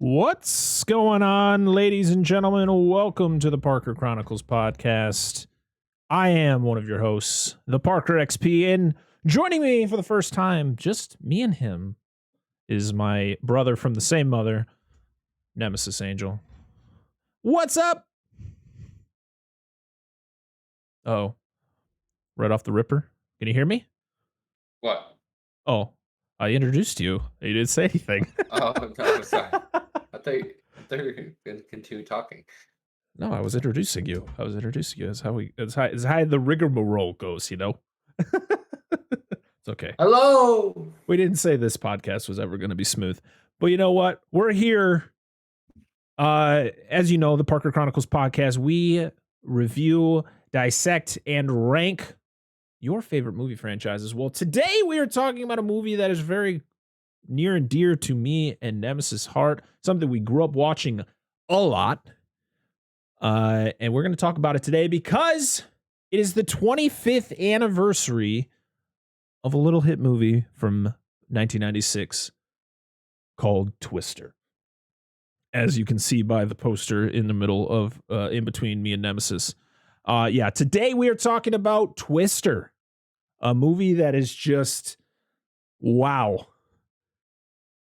What's going on, ladies and gentlemen? Welcome to the Parker Chronicles podcast. I am one of your hosts, the Parker XP, and joining me for the first time, just me and him, is my brother from the same mother, Nemesis Angel. What's up? Oh, right off the ripper. Can you hear me? What? Oh, I introduced you. You didn't say anything. Oh, no, sorry. I thought you were going to continue talking. No, I was introducing you. That's how the rigmarole goes, you know? It's okay. Hello! We didn't say this podcast was ever going to be smooth. But you know what? We're here. As you know, the Parker Chronicles podcast, we review, dissect, and rank your favorite movie franchises. Well, today we are talking about a movie that is very near and dear to me and Nemesis' heart, something we grew up watching a lot. And we're going to talk about it today because it is the 25th anniversary of a little hit movie from 1996 called Twister. As you can see by the poster in the middle of, in between me and Nemesis. Today we are talking about Twister, a movie that is just, wow.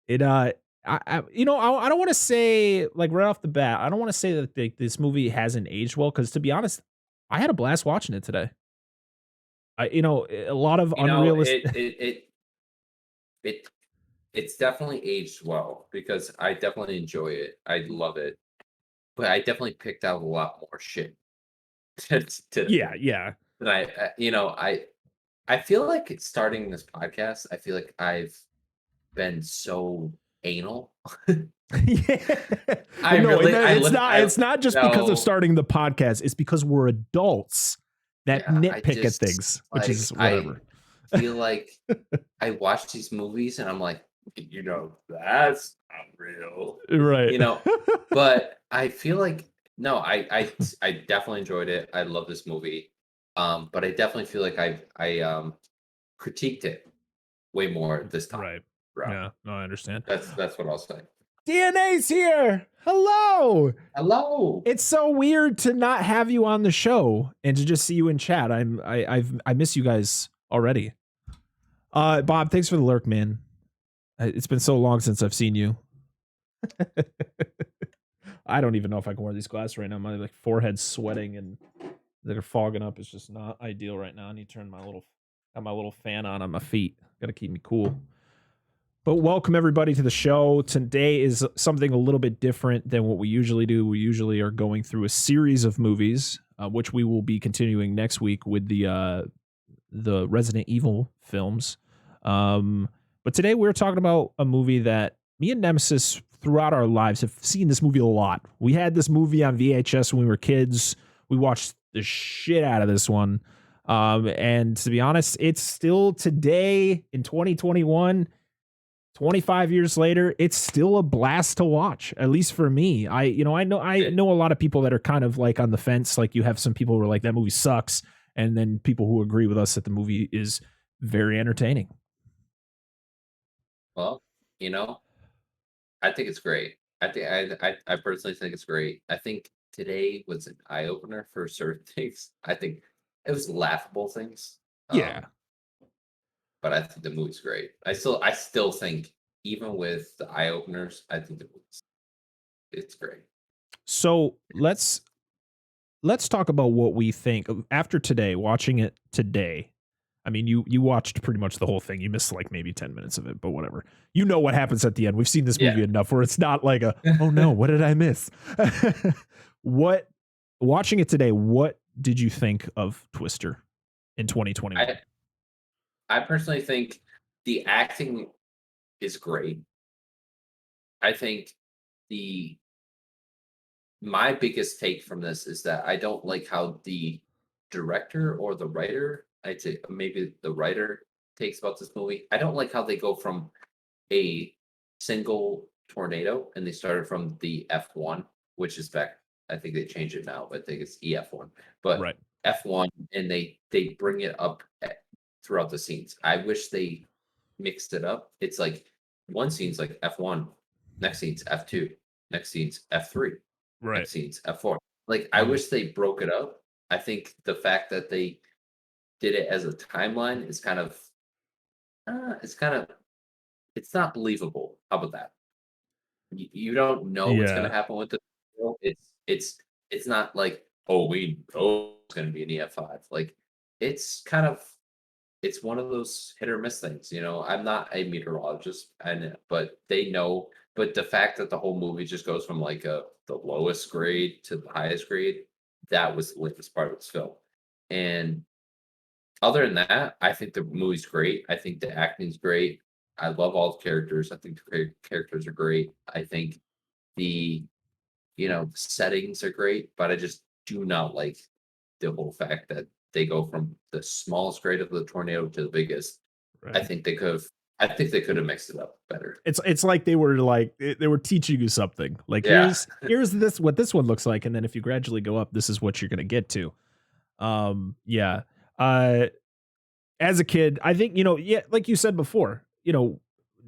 I don't want to say, like, right off the bat, I don't want to say that this movie hasn't aged well, because to be honest, I had a blast watching it today. A lot of unrealistic. It's definitely aged well because I definitely enjoy it. I love it, but I definitely picked out a lot more shit. Yeah. And I feel like starting this podcast, I feel like I've been so anal. It's not just because of starting the podcast. It's because we're adults that nitpick at things, which is whatever. I feel like I watch these movies and I'm like, that's not real, right? But I feel like I definitely enjoyed it. I love this movie, but I definitely feel like I critiqued it way more this time. Right. Yeah, no, I understand. That's what I'll say. DNA's here. Hello. It's so weird to not have you on the show and to just see you in chat. I miss you guys already. Bob, thanks for the lurk, man. It's been so long since I've seen you. I don't even know if I can wear these glasses right now. My forehead's sweating and they're fogging up. It's just not ideal right now. I need to turn my little fan on my feet. Got to keep me cool. But welcome everybody to the show. Today is something a little bit different than what we usually do. We usually are going through a series of movies, which we will be continuing next week with the Resident Evil films. But today we're talking about a movie that me and Nemesis throughout our lives have seen this movie a lot. We had this movie on VHS when we were kids. We watched the shit out of this one. And to be honest, it's still today in 2021, 25 years later, it's still a blast to watch, at least for me. I know a lot of people that are kind of like on the fence. Like you have some people who are like, that movie sucks. And then people who agree with us that the movie is very entertaining. Well, I think it's great. I personally think it's great. I think today was an eye opener for certain things. I think it was laughable things. Yeah. But I think the movie's great. I still think, even with the eye openers, I think it's great. So let's talk about what we think after today, watching it today. I mean, you watched pretty much the whole thing. You missed like maybe 10 minutes of it, but whatever. You know what happens at the end. We've seen this movie enough where it's not like oh no, what did I miss? Watching it today, what did you think of Twister in 2021? I personally think the acting is great. I think my biggest take from this is that I don't like how the director or the writer, I'd say maybe the writer, takes about this movie. I don't like how they go from a single tornado and they started from the F1, which is back, I think they changed it now, but I think it's EF1. But right. F1, and they bring it up throughout the scenes. I wish they mixed it up. It's like one scene's like F1, next scene's F2, next scene's F3, Right. next scene's F4. Like, I wish they broke it up. I think the fact that they did it as a timeline is it's not believable. How about that? You don't know what's gonna Yeah. happen with the show. It's not like, oh, we know it's gonna be an EF5. Like, it's kind of it's one of those hit or miss things, you know. I'm not a meteorologist, but they know. But the fact that the whole movie just goes from like the lowest grade to the highest grade, that was the weakest part of this film. And other than that, I think the movie's great. I think the acting's great. I love all the characters. I think the characters are great. I think the the settings are great, but I just do not like the whole fact that they go from the smallest grade of the tornado to the biggest. I Right. think they could have. I think they could have mixed it up better. It's like they were teaching you something. Like Yeah. here's this what this one looks like, and then if you gradually go up, this is what you're gonna get to. Yeah. Uh, as a kid, I think, yeah, like you said before,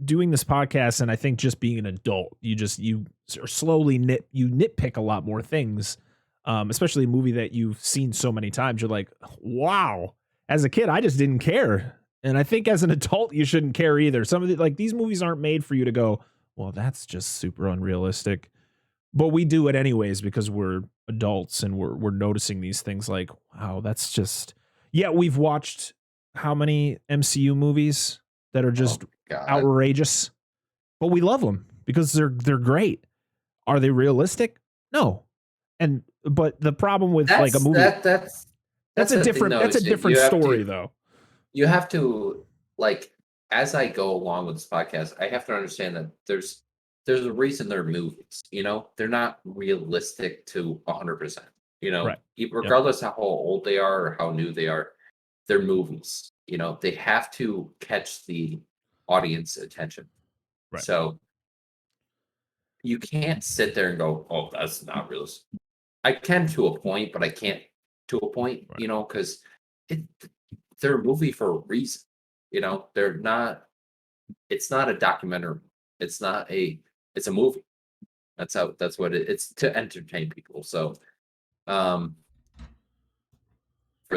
doing this podcast, and I think just being an adult, you are slowly nitpick a lot more things. Especially a movie that you've seen so many times. You're like, wow. As a kid, I just didn't care. And I think as an adult, you shouldn't care either. Some of these movies aren't made for you to go, well, that's just super unrealistic. But we do it anyways because we're adults and we're noticing these things like, wow, that's just, yeah, we've watched how many MCU movies that are Oh just my god. outrageous, but we love them because they're great. Are they realistic? No. But the problem with like a movie, that's a the thing, different though, is different story though. you have to, like, as I go along with this podcast, I have to understand that there's a reason they're movies. They're not realistic to 100%. Right. Yep. Regardless how old they are or how new they are, they're movies. They have to catch the audience attention. Right. So you can't sit there and go, "Oh, that's not realistic." I can to a point, but I can't to a point, Right. because they're a movie for a reason. They're not. It's not a documentary. It's not It's a movie. That's what it's to entertain people. So, for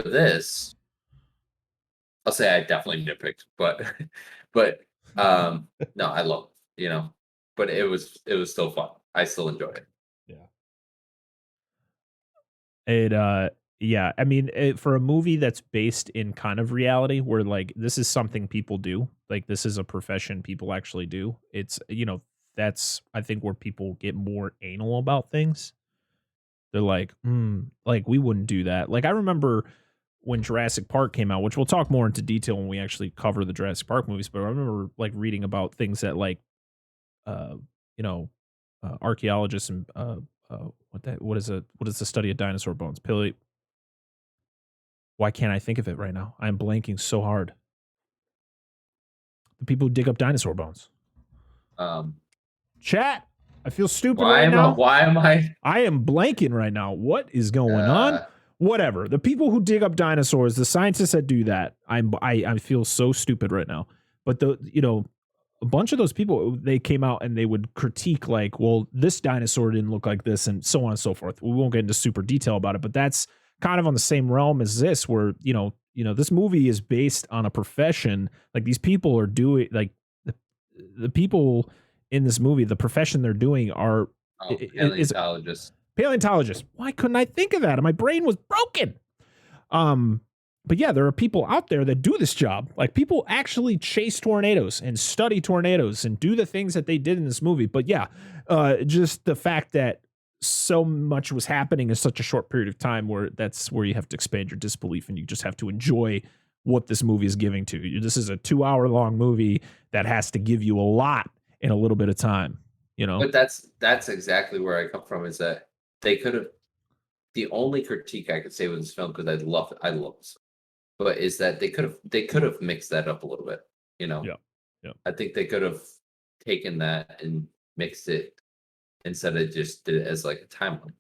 this, I'll say I definitely nitpicked, but no, I love it, but it was still fun. I still enjoy it. Yeah, I mean, for a movie that's based in kind of reality, where like this is something people do, like this is a profession people actually do. It's that's I think where people get more anal about things. They're like, like we wouldn't do that. Like I remember when Jurassic Park came out, which we'll talk more into detail when we actually cover the Jurassic Park movies. But I remember like reading about things that like, uh, archaeologists and what is the study of dinosaur bones? Why can't I think of it right now? I'm blanking so hard. The people who dig up dinosaur bones. Um, Chat. I feel stupid right now. Why am I? I am blanking right now. What is going on? Whatever. The people who dig up dinosaurs, the scientists that do that, I feel so stupid right now. But a bunch of those people, they came out and they would critique like, well, this dinosaur didn't look like this, and so on and so forth. We won't get into super detail about it, but that's kind of on the same realm as this, where this movie is based on a profession. Like these people are doing like the people in this movie, the profession they're doing are Paleontologists. Paleontologists. Why couldn't I think of that? My brain was broken. But yeah, there are people out there that do this job. Like people actually chase tornadoes and study tornadoes and do the things that they did in this movie. But yeah, just the fact that so much was happening in such a short period of time, where that's where you have to expand your disbelief and you just have to enjoy what this movie is giving to you. This is a 2-hour long movie that has to give you a lot in a little bit of time, But that's exactly where I come from, is that they could have. The only critique I could say with this film, because I love this, but is that they could have mixed that up a little bit. Yeah. I think they could have taken that and mixed it instead of just did it as like a timeline,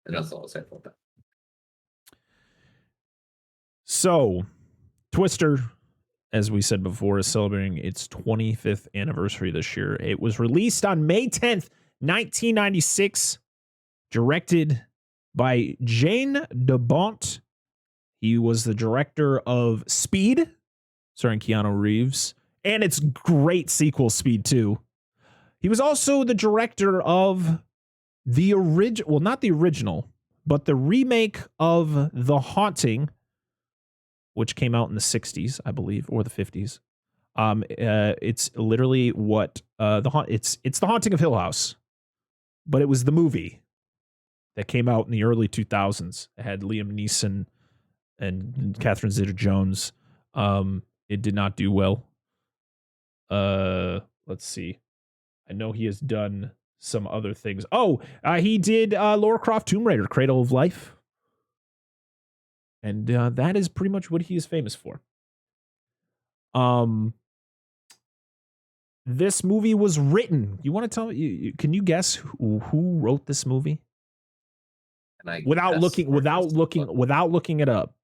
and that's all I'll say about that. So, Twister, as we said before, is celebrating its 25th anniversary this year. It was released on May 10th, 1996, directed by Jane DeBont. He was the director of Speed, starring Keanu Reeves, and its great sequel, Speed 2. He was also the director of the original, well, not the original, but the remake of The Haunting, which came out in the 60s, I believe, or the 50s. It's literally what it's The Haunting of Hill House, but it was the movie that came out in the early 2000s. It had Liam Neeson and Catherine Zeta-Jones. It did not do well. Let's see. I know he has done some other things. Oh, he did Lara Croft Tomb Raider, Cradle of Life. And that is pretty much what he is famous for. This movie was written. You want to tell me? Can you guess who wrote this movie? Without looking it up,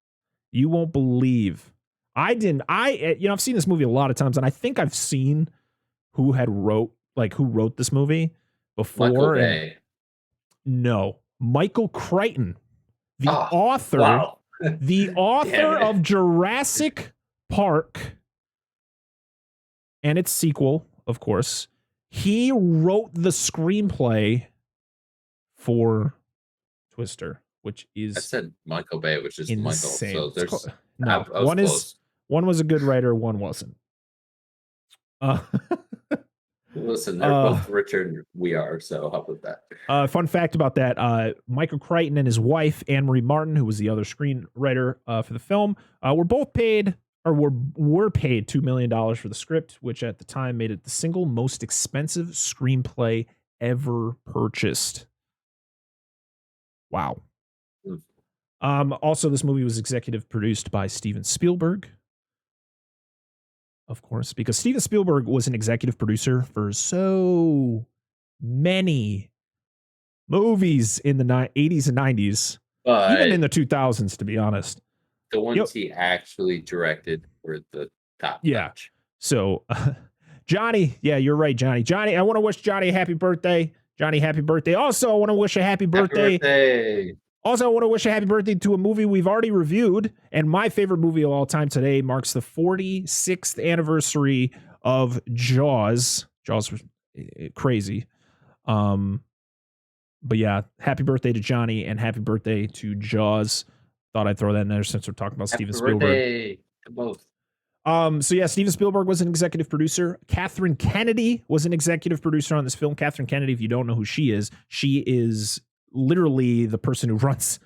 you won't believe. I've seen this movie a lot of times, and I think I've seen who wrote this movie before. Michael Bay. No, Michael Crichton, the author. Wow. The author of Jurassic Park and its sequel, of course. He wrote the screenplay for Twister, which is, I said Michael Bay, which is insane. Michael. So there's no one was a good writer, one wasn't. Listen, they're both richer than we are, so help with that. Fun fact about that: Michael Crichton and his wife Anne Marie Martin, who was the other screenwriter for the film, were paid $2 million for the script, which at the time made it the single most expensive screenplay ever purchased. Wow. Also, this movie was executive produced by Steven Spielberg. Of course, because Steven Spielberg was an executive producer for so many movies in the 80s and 90s, even in the 2000s, to be honest. The ones he actually directed were the top. Yeah. Notch. So, Johnny, yeah, you're right, Johnny. Johnny, I want to wish Johnny a happy birthday. Johnny, happy birthday. Also, I want to wish a happy birthday. Also, I want to wish a happy birthday to a movie we've already reviewed, and my favorite movie of all time today marks the 46th anniversary of Jaws. Jaws was crazy. But yeah, happy birthday to Johnny, and happy birthday to Jaws. Thought I'd throw that in there since we're talking about Steven Spielberg. Birthday to both. So yeah, Steven Spielberg was an executive producer. Catherine Kennedy was an executive producer on this film. Catherine Kennedy, if you don't know who she is literally the person who runs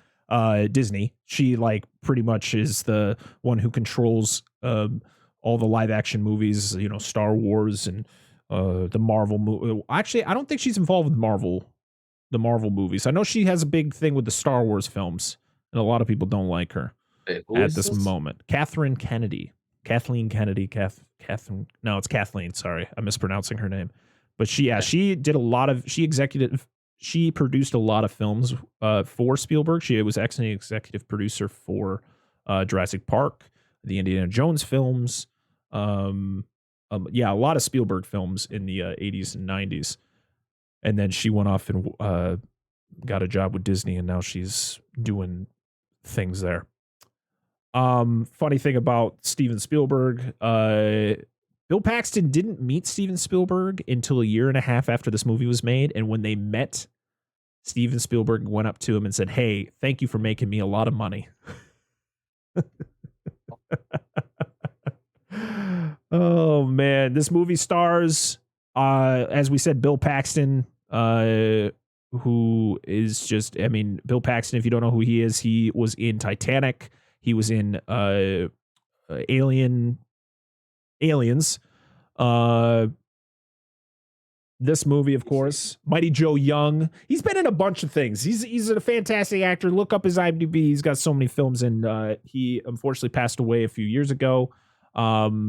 Disney. She pretty much is the one who controls all the live action movies, Star Wars and the Marvel movie. Actually, I don't think she's involved with the Marvel movies. I know she has a big thing with the Star Wars films, and a lot of people don't like her at this moment. Catherine Kennedy. Kathleen Kennedy. Catherine. No, it's Kathleen. Sorry, I'm mispronouncing her name. But she did a lot of, she produced a lot of films for Spielberg. She was actually an executive producer for Jurassic Park, the Indiana Jones films. A lot of Spielberg films in the 80s and 90s. And then she went off and got a job with Disney, and now she's doing things there. Funny thing about Steven Spielberg, Bill Paxton didn't meet Steven Spielberg until a year and a half after this movie was made. And when they met, Steven Spielberg went up to him and said, "Hey, thank you for making me a lot of money." Oh, man. This movie stars, as we said, Bill Paxton, who is just, Bill Paxton, if you don't know who he is, he was in Titanic. He was in Aliens. This movie, of course, Mighty Joe Young. He's been in a bunch of things. He's a fantastic actor. Look up his IMDb. He's got so many films, and he unfortunately passed away a few years ago. A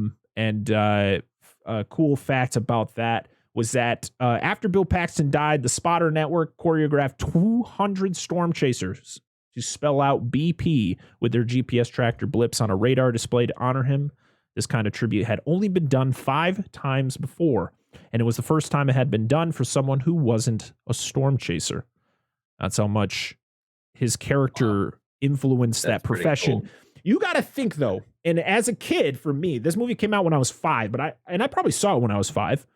cool fact about that was that after Bill Paxton died, the Spotter Network choreographed 200 storm chasers to spell out BP with their GPS tracker blips on a radar display to honor him. This kind of tribute had only been done 5 times before. And it was the first time it had been done for someone who wasn't a storm chaser. That's how much his character influenced that profession. Cool. You got to think, though, and as a kid, for me, this movie came out when I was 5, but I probably saw it when I was 5,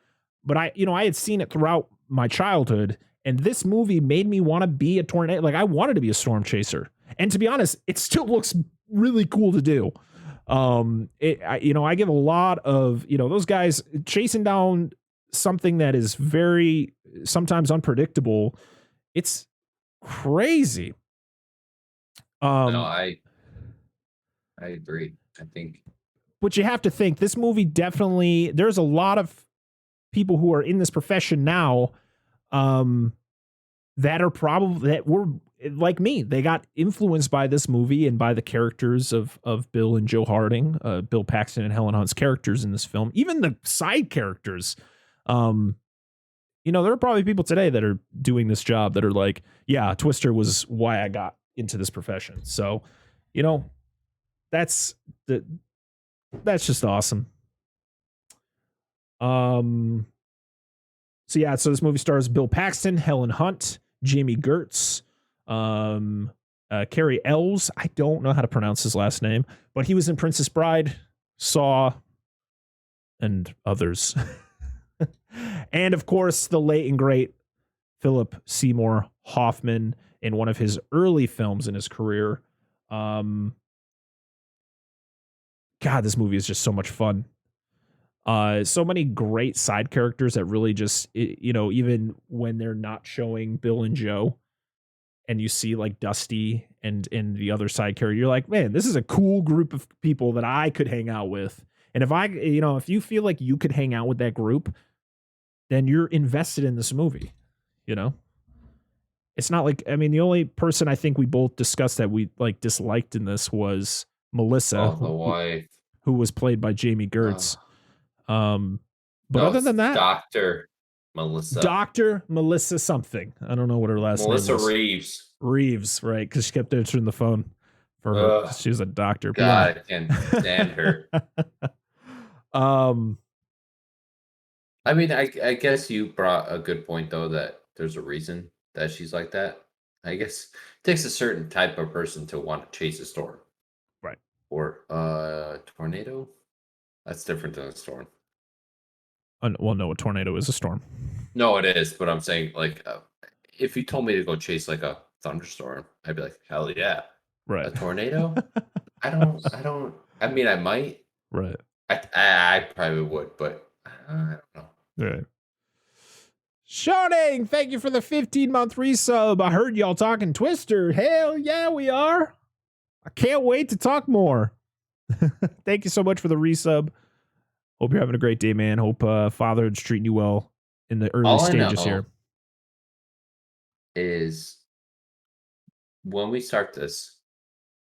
but I had seen it throughout my childhood, and this movie made me want to be a tornado. Like, I wanted to be a storm chaser. And to be honest, it still looks really cool to do. I give a lot of, those guys chasing down something that is very sometimes unpredictable. It's crazy. No, I agree. I think, but you have to think this movie definitely, there's a lot of people who are in this profession now, that were like me. They got influenced by this movie and by the characters of Bill and Joe Harding, Bill Paxton and Helen Hunt's characters in this film, even the side characters. There are probably people today that are doing this job that are like, yeah, Twister was why I got into this profession. So, that's just awesome. So this movie stars Bill Paxton, Helen Hunt, Jamie Gertz, Cary Elwes. I don't know how to pronounce his last name, but he was in Princess Bride, Saw, and others. And of course, the late and great Philip Seymour Hoffman in one of his early films in his career. God, this movie is just so much fun. So many great side characters that really just, even when they're not showing Bill and Joe and you see like Dusty and the other side character, you're like, man, this is a cool group of people that I could hang out with. And if you feel like you could hang out with that group, then you're invested in this movie, It's not like, the only person I think we both discussed that we like disliked in this was Melissa, the wife, who was played by Jamie Gertz. But other than that, Dr. Melissa something. I don't know what her last name was. Melissa Reeves, right? Because she kept answering the phone for her. She was a doctor. God, I can't stand her. I guess you brought a good point, though, that there's a reason that she's like that. I guess it takes a certain type of person to want to chase a storm. Right. Or tornado. That's different than a storm. Well, no, a tornado is a storm. No, it is. But I'm saying, like, if you told me to go chase like a thunderstorm, I'd be like, hell yeah. Right. A tornado? I don't. I might. Right. I probably would, but I don't know. Right. Shawning, thank you for the 15-month resub. I heard y'all talking Twister. Hell yeah, we are. I can't wait to talk more. Thank you so much for the resub. Hope you're having a great day, man. Hope fatherhood's treating you well in the early stages here. Is when we start this,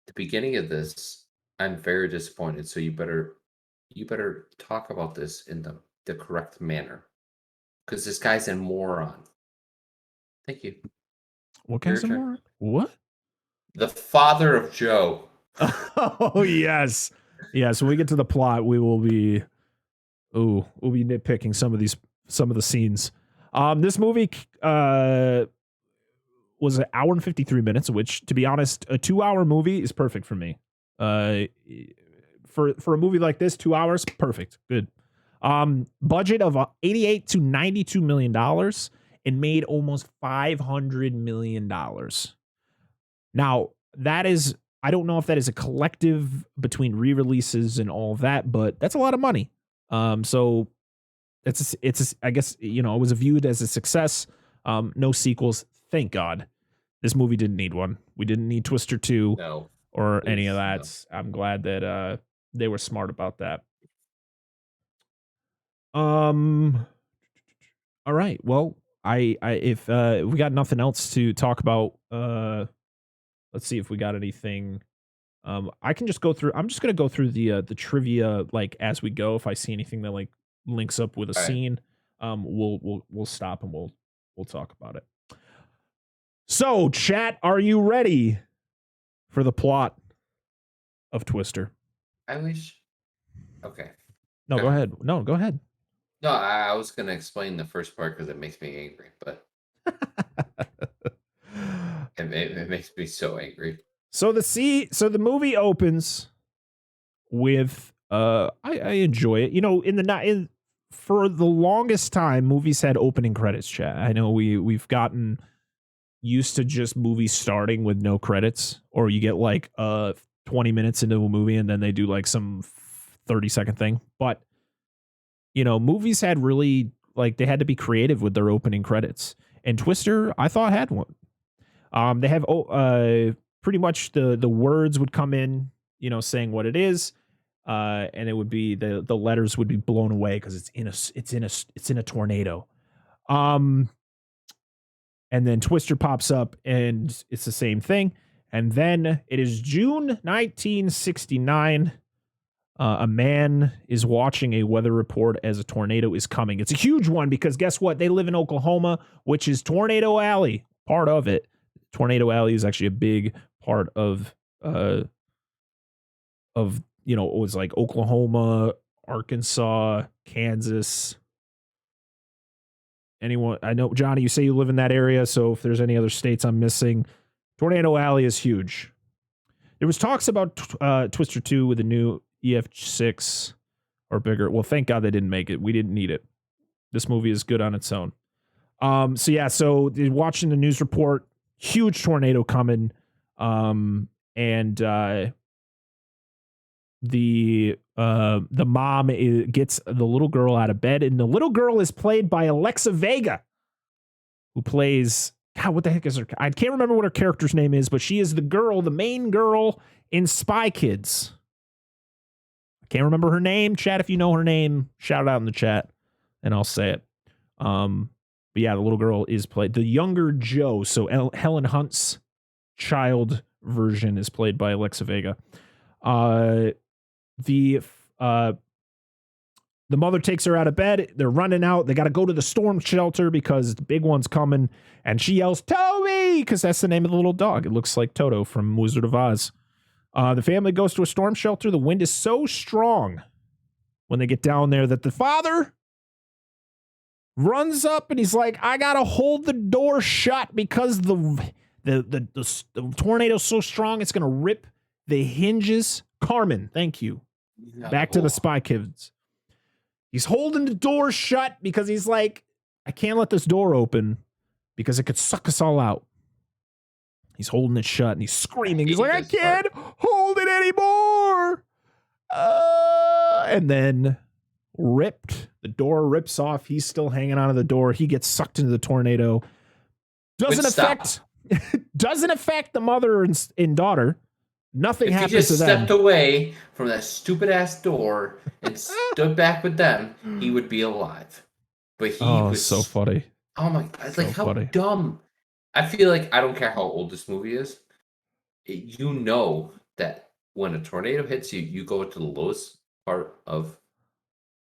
the beginning of this, I'm very disappointed. So you better talk about this in the correct manner. Because this guy's a moron. Thank you. What guy's a moron? What? The father of Joe. Oh, yes. Yes, when we get to the plot, we'll be nitpicking some of the scenes. This movie was an hour and 53 minutes, which, to be honest, a 2-hour movie is perfect for me. For a movie like this, 2 hours, perfect. Good. Budget of $88 to $92 million and made almost $500 million. Now, that is, I don't know if that is a collective between re-releases and all of that, but that's a lot of money. So I guess, it was viewed as a success. No sequels. Thank God. This movie didn't need one. We didn't need Twister 2 or any of that. No. I'm glad that they were smart about that. All right. Well, if we got nothing else to talk about, let's see if we got anything. I can just go through. I'm just gonna go through the trivia like as we go. If I see anything that like links up with a scene, we'll stop and we'll talk about it. So, chat, are you ready for the plot of Twister? I wish. Okay. No, go ahead. No, go ahead. No, I was gonna explain the first part because it makes me angry, but it makes me so angry. So the movie opens with I enjoy it. You know, for the longest time, movies had opening credits, chat. I know we've gotten used to just movies starting with no credits, or you get like 20 minutes into a movie and then they do like some 30-second thing. But you know, movies had really like they had to be creative with their opening credits. And Twister, I thought had one. They have pretty much the words would come in, you know, saying what it is, and it would be the letters would be blown away because it's in a tornado. And then Twister pops up and it's the same thing. And then it is June 1969. A man is watching a weather report as a tornado is coming. It's a huge one because guess what? They live in Oklahoma, which is Tornado Alley, part of it. Tornado Alley is actually a big part of you know, it was like Oklahoma, Arkansas, Kansas. Anyone? I know, Johnny, you say you live in that area, so if there's any other states I'm missing, Tornado Alley is huge. There was talks about Twister 2 with the new EF6 or bigger. Well, thank God they didn't make it. We didn't need it. This movie is good on its own. So watching the news report, huge tornado coming, and the mom gets the little girl out of bed, and the little girl is played by Alexa Vega, who plays, God, what the heck is her? I can't remember what her character's name is, but she is the main girl in Spy Kids. I can't remember her name. Chat, if you know her name, shout it out in the chat, and I'll say it. But yeah, the little girl is played, the younger Joe. So Helen Hunt's child version is played by Alexa Vega. The mother takes her out of bed. They're running out. They got to go to the storm shelter because the big one's coming. And she yells, Toby, because that's the name of the little dog. It looks like Toto from Wizard of Oz. The family goes to a storm shelter. The wind is so strong when they get down there that the father runs up and he's like, I gotta hold the door shut because the tornado's so strong it's gonna rip the hinges. Carmen, thank you. No. Back to the Spy Kids. He's holding the door shut because he's like, I can't let this door open because it could suck us all out. He's holding it shut and he's screaming. He's like, I can't hold it anymore. And then the door rips off. He's still hanging onto the door. He gets sucked into the tornado. Doesn't affect the mother and daughter. Nothing happens to them. If he just stepped away from that stupid ass door and stood back with them, he would be alive. But he was so funny. Oh my God. It's like, how dumb. I feel like, I don't care how old this movie is. You know that when a tornado hits you, you go to the lowest part of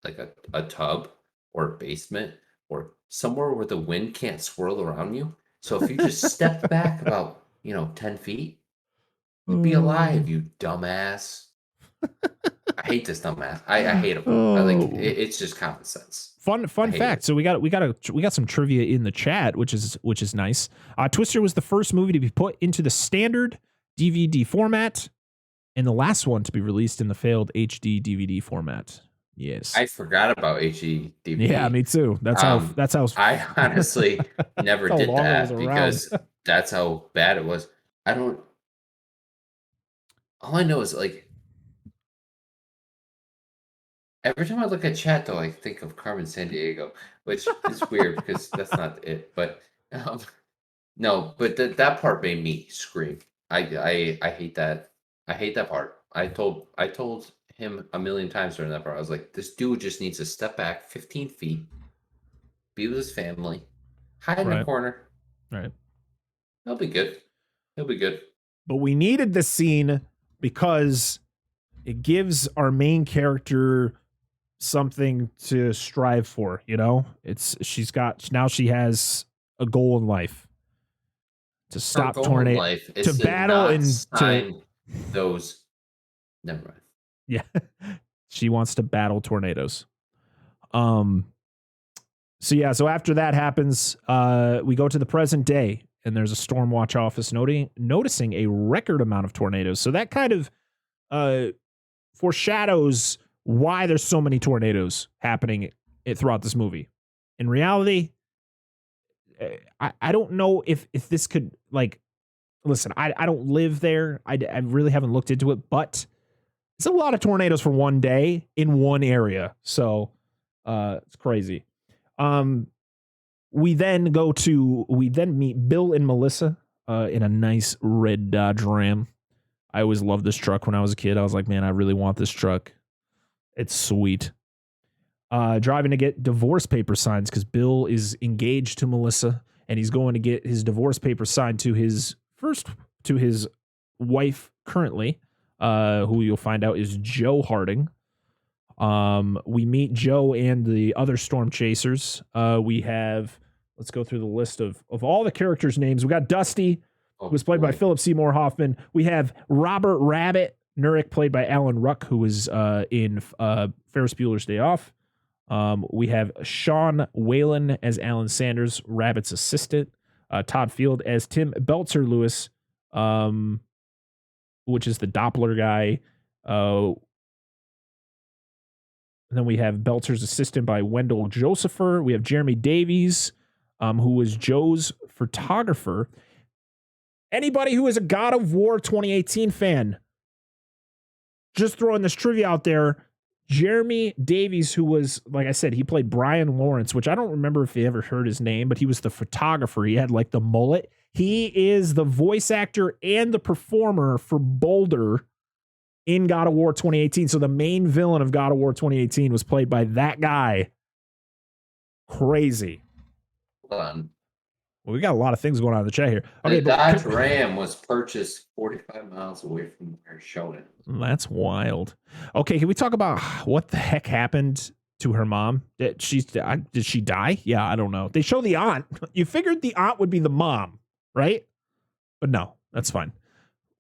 like a tub or a basement or somewhere where the wind can't swirl around you. So if you just stepped back about, 10 feet, you'd be alive, you dumbass. I hate this dumbass. I hate him. It's just common sense. Fun fact. So we got some trivia in the chat, which is nice. Twister was the first movie to be put into the standard DVD format, and the last one to be released in the failed HD DVD format. Yes, I forgot about HD DVD. Yeah, me too. That's how. I honestly never did that because that's how bad it was. All I know is like every time I look at chat, though, I think of Carmen Sandiego, which is weird because that's not it. But no, but that part made me scream. I hate that. I hate that part. I told him a million times during that part. I was like, this dude just needs to step back 15 feet, be with his family, hide in a corner. Right. He'll be good. But we needed this scene because it gives our main character something to strive for, she has a goal in life to stop tornado, to battle and those. Never mind. Yeah, she wants to battle tornadoes. So after that happens, we go to the present day, and there's a storm watch office noticing a record amount of tornadoes. So that kind of foreshadows why there's so many tornadoes happening throughout this movie. In reality, I don't know if this could, like, listen, I don't live there. I really haven't looked into it, but it's a lot of tornadoes for one day in one area. So it's crazy. We then meet Bill and Melissa in a nice red Dodge Ram. I always loved this truck when I was a kid. I was like, man, I really want this truck. It's sweet. Driving to get divorce papers signed because Bill is engaged to Melissa, and he's going to get his divorce papers signed to his wife currently, who you'll find out is Joe Harding. We meet Joe and the other storm chasers. Let's go through the list of all the characters' names. We got Dusty, who was played by Philip Seymour Hoffman. We have Robert Rabbit Nurick, played by Alan Ruck, who was in Ferris Bueller's Day Off. We have Sean Whalen as Alan Sanders, Rabbit's assistant. Todd Field as Tim Belzer Lewis, which is the Doppler guy. And then we have Belzer's assistant by Wendell Josepher. We have Jeremy Davies, who was Joe's photographer. Anybody who is a God of War 2018 fan, just throwing this trivia out there, Jeremy Davies, who was, like I said, he played Brian Lawrence, which I don't remember if you ever heard his name, but he was the photographer. He had like the mullet. He is the voice actor and the performer for Boulder in God of War 2018. So the main villain of God of War 2018 was played by that guy. Crazy. Fun. Well, we got a lot of things going on in the chat here. Okay, the Dodge Ram was purchased 45 miles away from where shown it. That's wild. Okay, can we talk about what the heck happened to her mom? Did she die? Yeah, I don't know. They show the aunt. You figured the aunt would be the mom, right? But no, that's fine.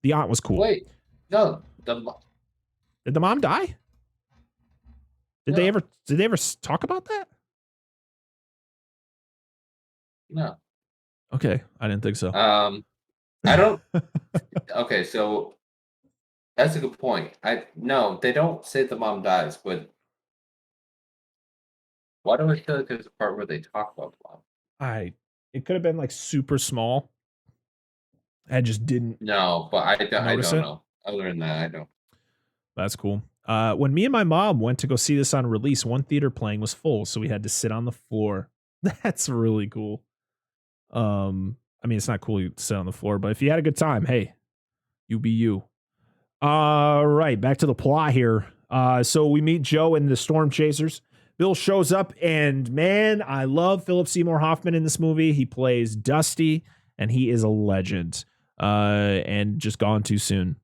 The aunt was cool. Wait, no, did the mom die? Did they ever talk about that? No. Okay, I didn't think so. I don't. Okay, so that's a good point. No, they don't say the mom dies, but why do I feel like there's a part where they talk about the mom? It could have been like super small. I just didn't. No, but I don't it. know. Other than that, I don't. That's cool. When me and my mom went to go see this on release, one theater playing was full, so we had to sit on the floor. That's really cool. I mean, it's not cool you sit on the floor, but if you had a good time, hey, you be you. All right, back to the plot here. So we meet Joe and the Storm Chasers. Bill shows up, and man, I love Philip Seymour Hoffman in this movie. He plays Dusty, and he is a legend. And just gone too soon.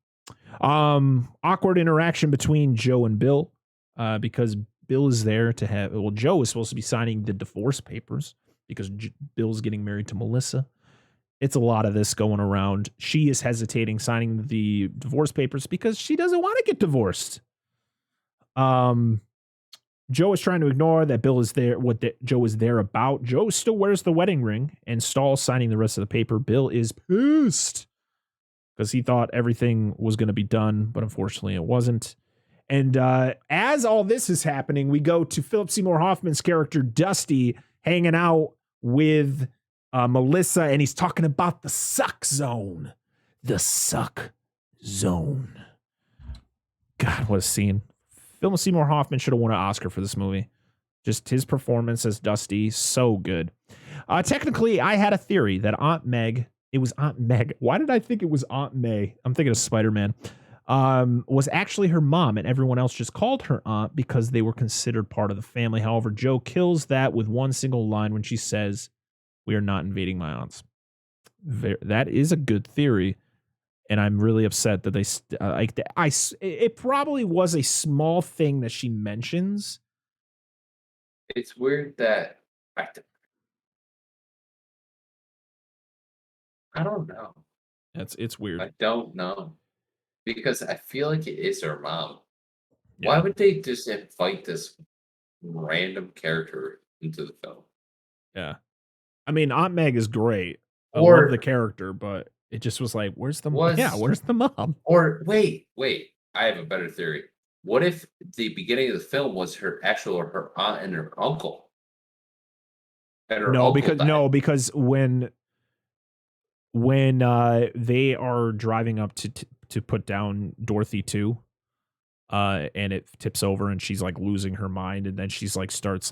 Awkward interaction between Joe and Bill, because Bill is there to have. Well, Joe is supposed to be signing the divorce papers because Bill's getting married to Melissa. It's a lot of this going around. She is hesitating signing the divorce papers because she doesn't want to get divorced. Joe is trying to ignore that Bill is there, Joe is there about. Joe still wears the wedding ring and stalls signing the rest of the paper. Bill is pissed because he thought everything was going to be done, but unfortunately it wasn't. And as all this is happening, we go to Philip Seymour Hoffman's character, Dusty, hanging out with Melissa, and he's talking about the suck zone. The suck zone. God, what a scene. Philip Seymour Hoffman should have won an Oscar for this movie. Just his performance as Dusty, so good. Technically, I had a theory that it was Aunt Meg. Why did I think it was Aunt May? I'm thinking of Spider-Man. Was actually her mom, and everyone else just called her aunt because they were considered part of the family. However, Joe kills that with one single line when she says, "We are not invading my aunts." That is a good theory, and I'm really upset that it probably was a small thing that she mentions. It's weird that I don't know. It's weird. I don't know. Because I feel like it is her mom. Yeah. Why would they just invite this random character into the film? Yeah. I mean, Aunt Meg is great. I love the Or character, but it just was like, where's the was where's the mom? or wait, I have a better theory. What if the beginning of the film was her aunt and her uncle, and her uncle died? No, because when they are driving up to put down Dorothy too, and it tips over and she's like losing her mind, and then she starts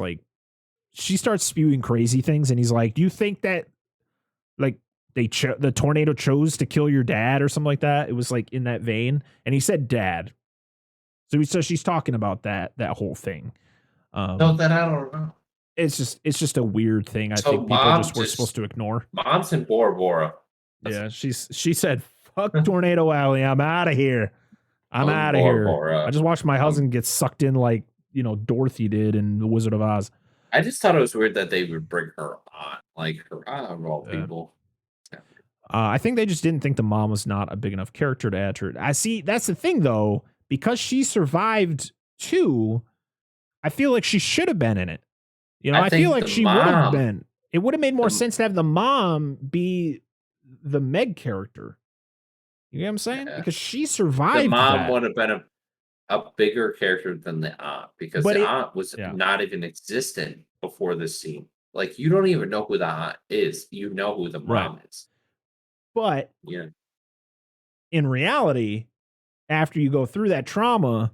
spewing crazy things, and he's like, do you think that like the tornado chose to kill your dad or something like that? It was like in that vein, and he said dad, so she's talking about that whole thing. So then I don't know. It's just a weird thing. I So think people just were supposed to ignore. mom's in Bora Bora. Yeah, she said, "Fuck Tornado Alley, I'm out of here. I'm I'm out of Bora here." Bora. I just watched my husband get sucked in like Dorothy did in The Wizard of Oz. I just thought it was weird that they would bring her on, like her aunt of all Yeah. people. I think they just didn't think the mom was not a big enough character to add to her. I see. That's the thing, though, because she survived too. I feel like she should have been in it. I feel like she would have been. It would have made more sense to have the mom be the Meg character. You know what I'm saying? Yeah. Because she survived. The mom that. would have been a bigger character than the aunt, because the aunt was not even existent before this scene. Like, you don't even know who the aunt is. You know who the mom is. But Yeah. in reality, after you go through that trauma,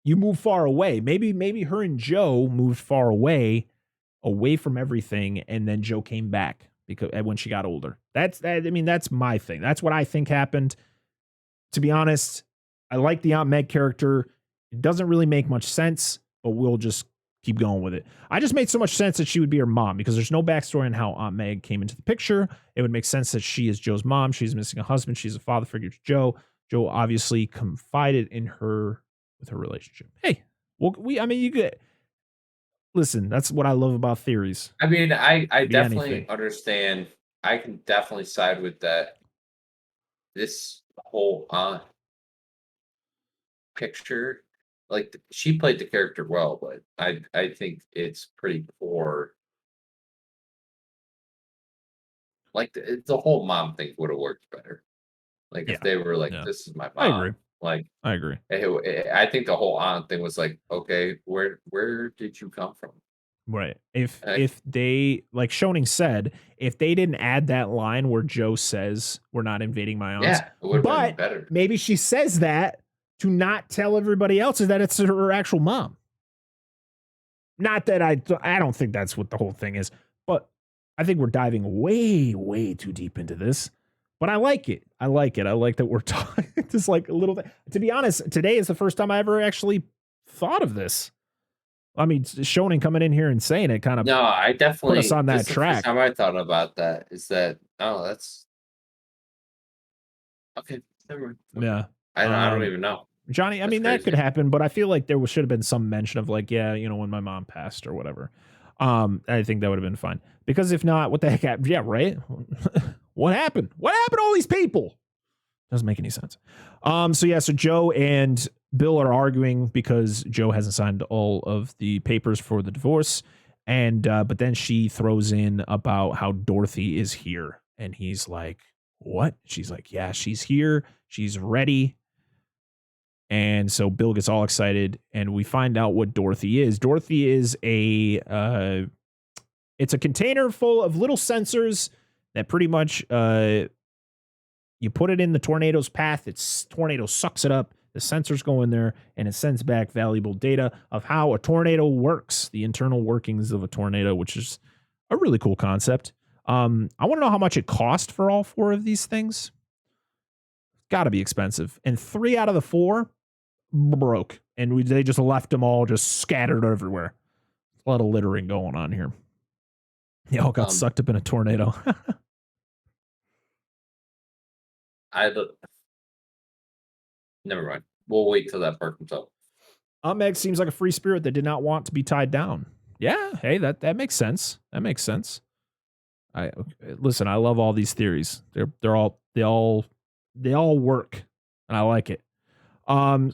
you move far away. Maybe her and Joe moved far away from everything, and then Joe came back because when she got older. That's my thing. That's what I think happened. To be honest, I like the Aunt Meg character. It doesn't really make much sense, but we'll just keep going with it. I just made so much sense that she would be her mom because there's no backstory on how Aunt Meg came into the picture. It would make sense that she is Joe's mom. She's missing a husband. She's a father figure to Joe. Joe obviously confided in her with her relationship. Hey, well, you get. Listen, that's what I love about theories. I mean, I definitely understand. I can definitely side with that. This whole aunt picture, like, she played the character well, but I think it's pretty poor. Like, the whole mom thing would have worked better. Like, if they were like, "This is my mom." I agree. Like, I agree. I think the whole aunt thing was like, okay, where did you come from? Right. If they, like Shoning said, if they didn't add that line where Joe says we're not invading my aunts, Yeah, it would have been better. Maybe she says that to not tell everybody else that it's her actual mom. Not that I don't think that's what the whole thing is, but I think we're diving way, way too deep into this. But I like it. I like that we're talking just like a little bit. To be honest, today is the first time I ever actually thought of this. I mean, Shonen coming in here and saying it kind of I definitely put us on that track. The first time I thought about that is that that's okay. Never mind. Yeah, I don't even know. Johnny. I mean, that could happen, but I feel like there should have been some mention of like, when my mom passed or whatever. I think that would have been fine, because if not, what the heck happened? Yeah, right. What happened? What happened to all these people? Doesn't make any sense. So Joe and Bill are arguing because Joe hasn't signed all of the papers for the divorce. And but then she throws in about how Dorothy is here. And he's like, what? She's like, yeah, she's here. She's ready. And so Bill gets all excited, and we find out what Dorothy is. Dorothy is it's a container full of little sensors that pretty much you put it in the tornado's path. Tornado sucks it up. The sensors go in there, and it sends back valuable data of how a tornado works, the internal workings of a tornado, which is a really cool concept. I want to know how much it cost for all 4 of these things. Got to be expensive. And 3 out of the 4 broke, and they just left them all just scattered everywhere. A lot of littering going on here. They all got sucked up in a tornado. Never mind. We'll wait till that part comes up. Meg seems like a free spirit that did not want to be tied down. Yeah, hey, that makes sense. That makes sense. Listen, I love all these theories. They all work, and I like it. Joe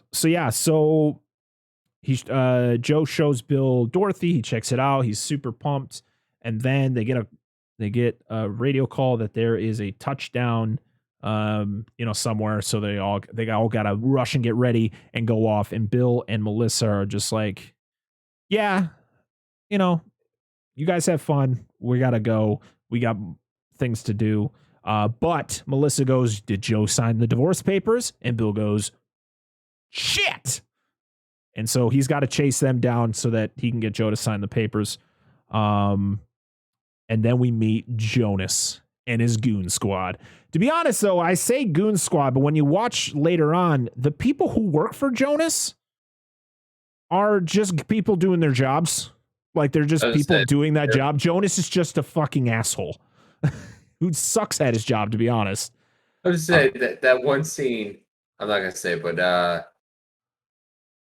shows Bill Dorothy. He checks it out. He's super pumped. and then they get a radio call that there is a touchdown, somewhere. So they all got to rush and get ready and go off. And Bill and Melissa are just like, yeah, you guys have fun. We got to go. We got things to do. But Melissa goes, did Joe sign the divorce papers? And Bill goes, shit. And so he's got to chase them down so that he can get Joe to sign the papers. And then we meet Jonas and his goon squad. To be honest, though, I say goon squad, but when you watch later on, the people who work for Jonas are just people doing their jobs. Like, they're just people doing that job. Jonas is just a fucking asshole who sucks at his job, to be honest. I would say that one scene, I'm not going to say, but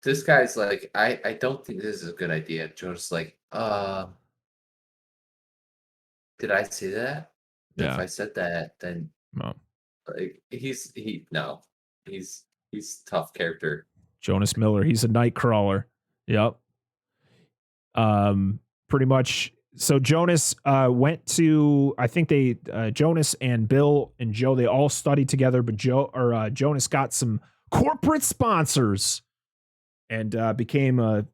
this guy's like, I don't think this is a good idea. Jonas is like, did I say that? Yeah. If I said that, then no. Like he's a tough character. Jonas Miller, he's a night crawler. Yep. Pretty much. So Jonas went to, I think Jonas and Bill and Joe, they all studied together, but Jonas got some corporate sponsors and became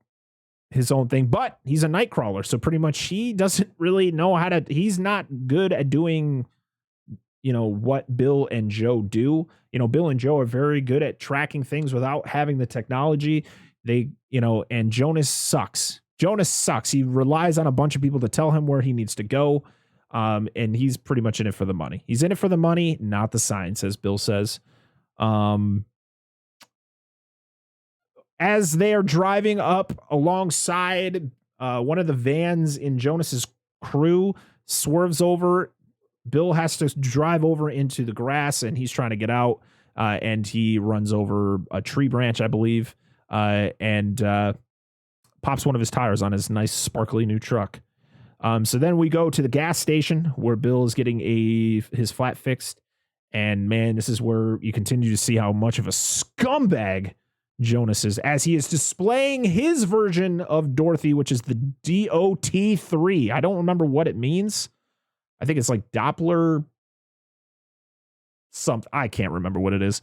his own thing, but he's a night crawler. So pretty much he doesn't really know he's not good at doing, what Bill and Joe do. Bill and Joe are very good at tracking things without having the technology. And Jonas sucks. He relies on a bunch of people to tell him where he needs to go. And he's pretty much in it for the money. He's in it for the money, not the science, as Bill says. As they are driving up alongside, one of the vans in Jonas's crew swerves over. Bill has to drive over into the grass, and he's trying to get out, and he runs over a tree branch, I believe, and pops one of his tires on his nice sparkly new truck. So then we go to the gas station where Bill is getting his flat fixed, and man, this is where you continue to see how much of a scumbag Jonas is, as he is displaying his version of Dorothy, which is the DOT3. I don't remember what it means. I think it's like Doppler something. I can't remember what it is.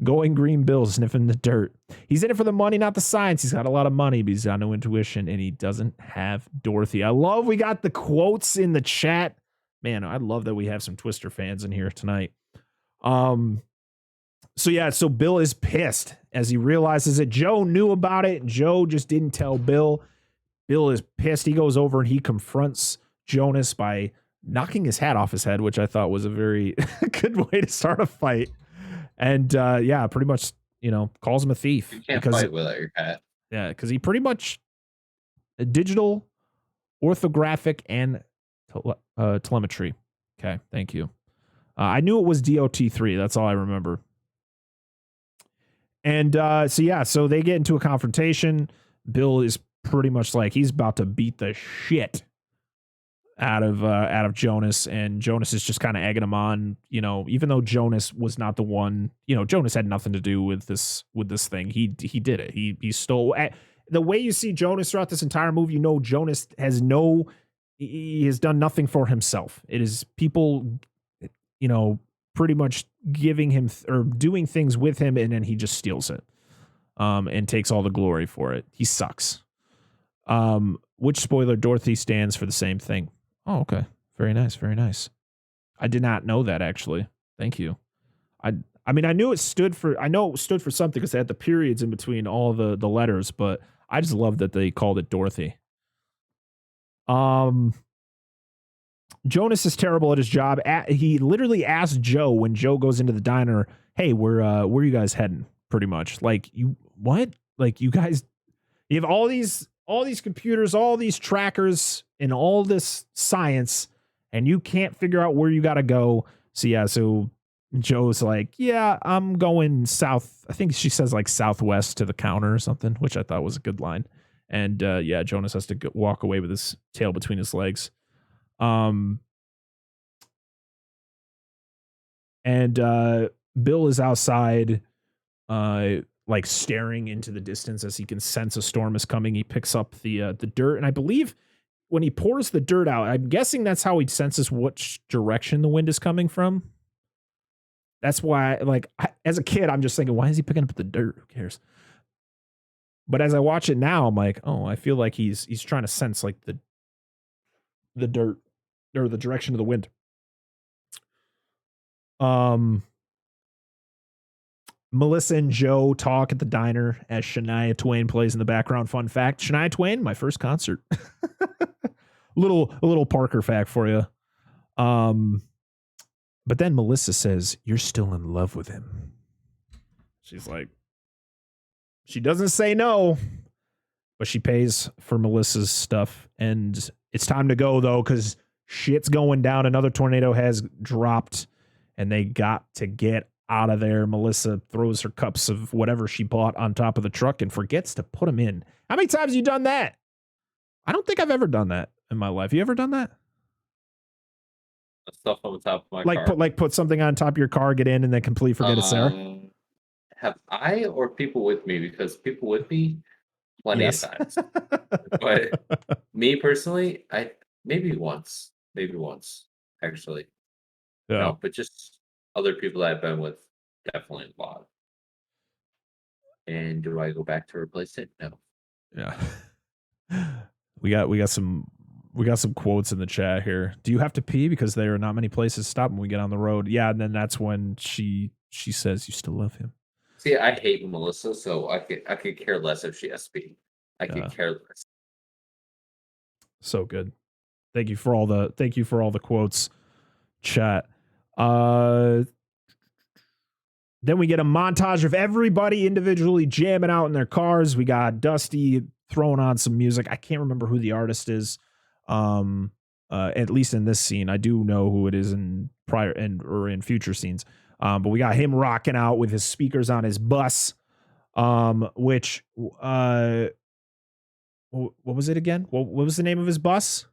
Going green Bill sniffing the dirt. He's in it for the money, not the science. He's got a lot of money, but he's got no intuition, and he doesn't have Dorothy. I love we got the quotes in the chat. Man, I love that we have some Twister fans in here tonight. So Bill is pissed as he realizes that Joe knew about it. Joe just didn't tell Bill. Bill is pissed. He goes over and he confronts Jonas by knocking his hat off his head, which I thought was a very good way to start a fight. And pretty much, calls him a thief. You can't fight without your hat. Yeah, because he pretty much digital, orthographic, and telemetry. Okay, thank you. I knew it was DOT3. That's all I remember. And so they get into a confrontation. Bill is pretty much like he's about to beat the shit out of Jonas, and Jonas is just kind of egging him on, even though Jonas was not the one, Jonas had nothing to do with this thing. He did it. He stole. The way you see Jonas throughout this entire movie, Jonas he has done nothing for himself. It is people, pretty much giving him or doing things with him, and then he just steals it, and takes all the glory for it. He sucks. Which spoiler, Dorothy stands for the same thing. Oh, okay. Very nice. Very nice. I did not know that, actually. Thank you. I mean, I know it stood for something because they had the periods in between all the letters, but I just love that they called it Dorothy. Jonas is terrible at his job. He literally asked Joe when Joe goes into the diner, "Hey, where are you guys heading?" Pretty much. Like, you what? Like, you guys, you have all these computers, all these trackers, and all this science, and you can't figure out where you got to go. So Joe's like, "Yeah, I'm going south." I think she says like southwest to the counter or something, which I thought was a good line. And Jonas has to walk away with his tail between his legs. And Bill is outside, like staring into the distance as he can sense a storm is coming. He picks up the dirt, and I believe when he pours the dirt out, I'm guessing that's how he senses which direction the wind is coming from. That's why, like, as a kid, I'm just thinking, why is he picking up the dirt? Who cares? But as I watch it now, I'm like, oh, I feel like he's trying to sense like the dirt or the direction of the wind. Melissa and Joe talk at the diner as Shania Twain plays in the background. Fun fact: Shania Twain, my first concert. a little Parker fact for you. But then Melissa says, "You're still in love with him." She's like, she doesn't say no, but she pays for Melissa's stuff. And it's time to go, though, because shit's going down. Another tornado has dropped, and they got to get out of there. Melissa throws her cups of whatever she bought on top of the truck and forgets to put them in. How many times have you done that? I don't think I've ever done that in my life. You ever done that? Stuff on the top of my car. Put something on top of your car, get in, and then completely forget it's there? Have I or people with me? Because people with me, plenty of times. But me personally, maybe once, actually. Yeah. No, but just other people that I've been with, definitely a lot. And do I go back to replace it? No. Yeah. We got some quotes in the chat here. Do you have to pee? Because there are not many places to stop when we get on the road. Yeah, and then that's when she says you still love him. See, I hate Melissa, so I could care less if she has to pee. I could care less. So good. Thank you for all the quotes, chat. Then we get a montage of everybody individually jamming out in their cars. We got Dusty throwing on some music. I can't remember who the artist is. At least in this scene, I do know who it is in in future scenes. But we got him rocking out with his speakers on his bus. Which what was it again? What was the name of his bus?